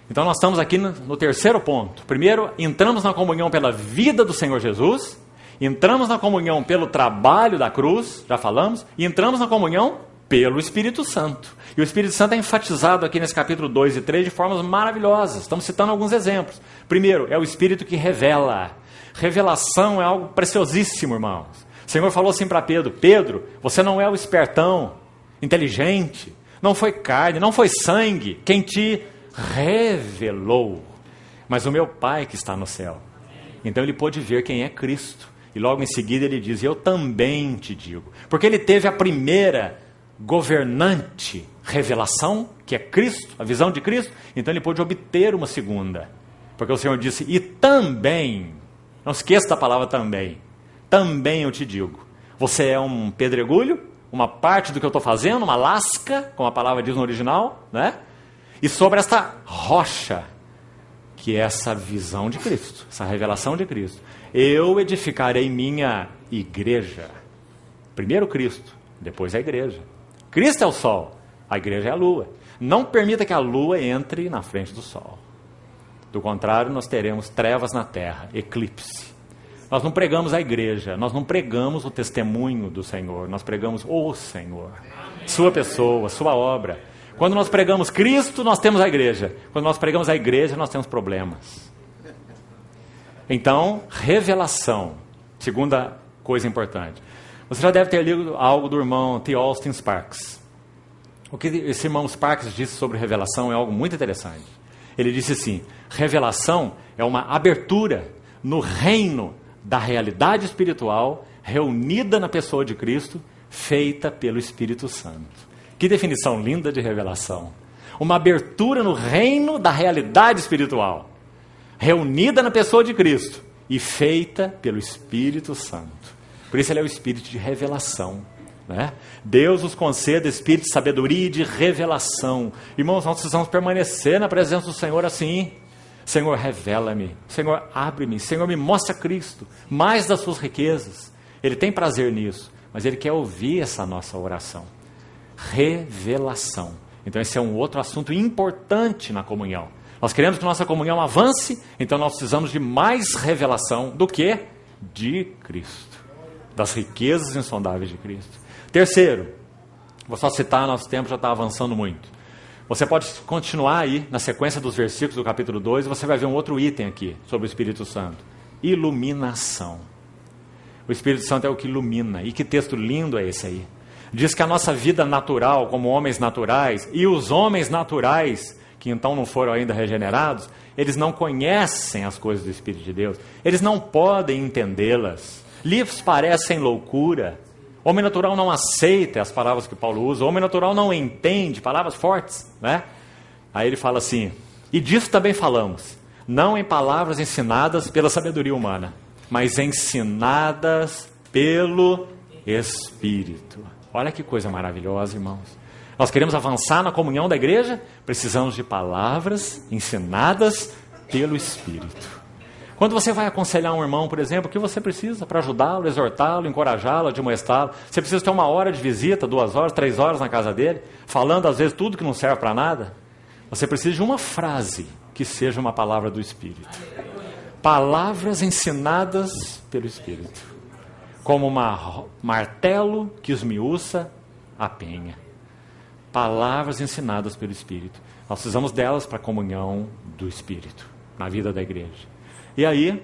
Então nós estamos aqui no terceiro ponto. Primeiro, entramos na comunhão pela vida do Senhor Jesus, entramos na comunhão pelo trabalho da cruz, já falamos, e entramos na comunhão pelo Espírito Santo. E o Espírito Santo é enfatizado aqui nesse capítulo 2 e 3 de formas maravilhosas. Estamos citando alguns exemplos. Primeiro, é o Espírito que revela. Revelação é algo preciosíssimo, irmãos. O Senhor falou assim para Pedro: Pedro, você não é o espertão, inteligente, não foi carne, não foi sangue quem te revelou, mas o meu Pai que está no céu. Então ele pôde ver quem é Cristo. E logo em seguida ele diz: eu também te digo. Porque ele teve a primeira governante revelação, que é Cristo, a visão de Cristo. Então ele pôde obter uma segunda. Porque o Senhor disse: e também, não esqueça da palavra também, também eu te digo, você é um pedregulho, uma parte do que eu estou fazendo, uma lasca, como a palavra diz no original, né? E sobre esta rocha, que é essa visão de Cristo, essa revelação de Cristo, eu edificarei minha igreja. Primeiro Cristo, depois a igreja. Cristo é o sol, a igreja é a lua. Não permita que a lua entre na frente do sol. Do contrário, nós teremos trevas na terra, eclipse. Nós não pregamos a igreja, nós não pregamos o testemunho do Senhor, nós pregamos o Senhor, sua pessoa, sua obra. Quando nós pregamos Cristo, nós temos a igreja. Quando nós pregamos a igreja, nós temos problemas. Então, revelação, segunda coisa importante. Você já deve ter lido algo do irmão T. Austin Sparks. O que esse irmão Sparks disse sobre revelação é algo muito interessante. Ele disse assim: revelação é uma abertura no reino da realidade espiritual reunida na pessoa de Cristo, feita pelo Espírito Santo. Que definição linda de revelação. Uma abertura no reino da realidade espiritual, reunida na pessoa de Cristo e feita pelo Espírito Santo. Por isso ele é o Espírito de revelação, né? Deus nos concede espírito de sabedoria e de revelação. Irmãos, nós precisamos permanecer na presença do Senhor assim. Senhor, revela-me. Senhor, abre-me. Senhor, me mostra Cristo, mais das suas riquezas. Ele tem prazer nisso, mas Ele quer ouvir essa nossa oração. Revelação. Então esse é um outro assunto importante na comunhão. Nós queremos que nossa comunhão avance, então nós precisamos de mais revelação do que? De Cristo. Das riquezas insondáveis de Cristo. Terceiro, vou só citar, nosso tempo já está avançando muito. Você pode continuar aí na sequência dos versículos do capítulo 2 e você vai ver um outro item aqui sobre o Espírito Santo. Iluminação. O Espírito Santo é o que ilumina. E que texto lindo é esse aí. Diz que a nossa vida natural, como homens naturais, e os homens naturais, que então não foram ainda regenerados, eles não conhecem as coisas do Espírito de Deus. Eles não podem entendê-las. Lhes parecem loucura. O homem natural não aceita as palavras que Paulo usa. O homem natural não entende, palavras fortes, né? Aí ele fala assim: e disso também falamos, não em palavras ensinadas pela sabedoria humana, mas ensinadas pelo Espírito. Olha que coisa maravilhosa, irmãos. Nós queremos avançar na comunhão da igreja, precisamos de palavras ensinadas pelo Espírito. Quando você vai aconselhar um irmão, por exemplo, o que você precisa para ajudá-lo, exortá-lo, encorajá-lo, admoestá-lo? Você precisa ter 1 hora de visita, 2 horas, 3 horas na casa dele, falando às vezes tudo que não serve para nada? Você precisa de uma frase que seja uma palavra do Espírito. Palavras ensinadas pelo Espírito. Como um martelo que esmiuça a penha. Palavras ensinadas pelo Espírito. Nós precisamos delas para a comunhão do Espírito na vida da igreja. E aí,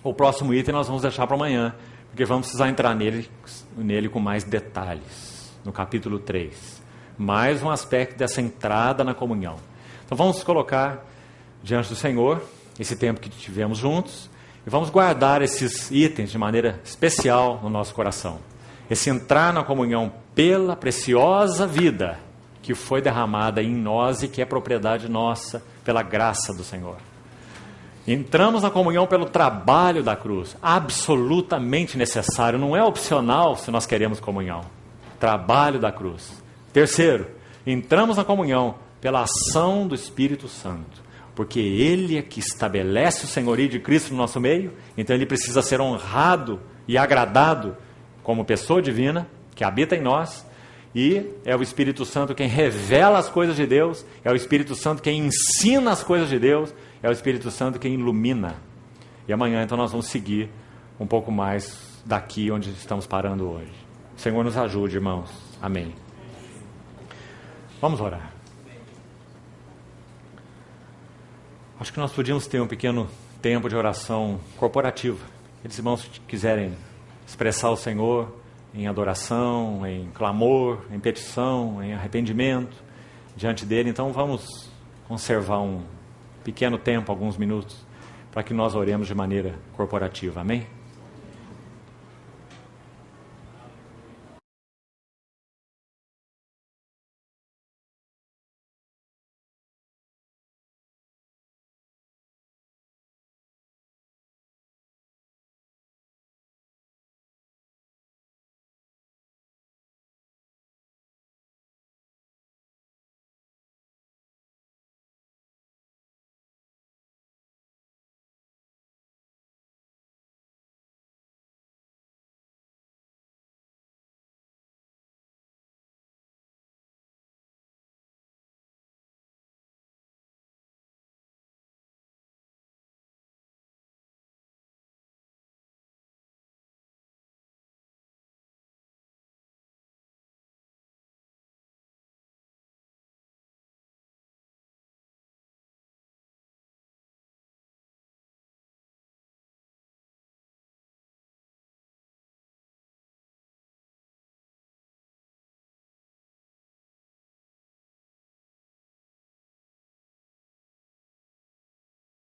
o próximo item nós vamos deixar para amanhã, porque vamos precisar entrar nele com mais detalhes, no capítulo 3. mais um aspecto dessa entrada na comunhão. Então vamos colocar diante do Senhor esse tempo que tivemos juntos e vamos guardar esses itens de maneira especial no nosso coração. Esse entrar na comunhão pela preciosa vida que foi derramada em nós e que é propriedade nossa pela graça do Senhor. Entramos na comunhão pelo trabalho da cruz, absolutamente necessário, não é opcional se nós queremos comunhão. Trabalho da cruz. Terceiro, entramos na comunhão pela ação do Espírito Santo, porque Ele é que estabelece o senhorio de Cristo no nosso meio, então Ele precisa ser honrado e agradado como pessoa divina, que habita em nós, e é o Espírito Santo quem revela as coisas de Deus, é o Espírito Santo quem ensina as coisas de Deus, é o Espírito Santo quem ilumina. E amanhã então nós vamos seguir um pouco mais daqui onde estamos parando hoje. O Senhor nos ajude, irmãos. Amém. Vamos orar. Acho que nós podíamos ter um pequeno tempo de oração corporativa. Aqueles irmãos que quiserem expressar o Senhor em adoração, em clamor, em petição, em arrependimento diante dele. Então vamos conservar um pequeno tempo, alguns minutos, para que nós oremos de maneira corporativa. Amém?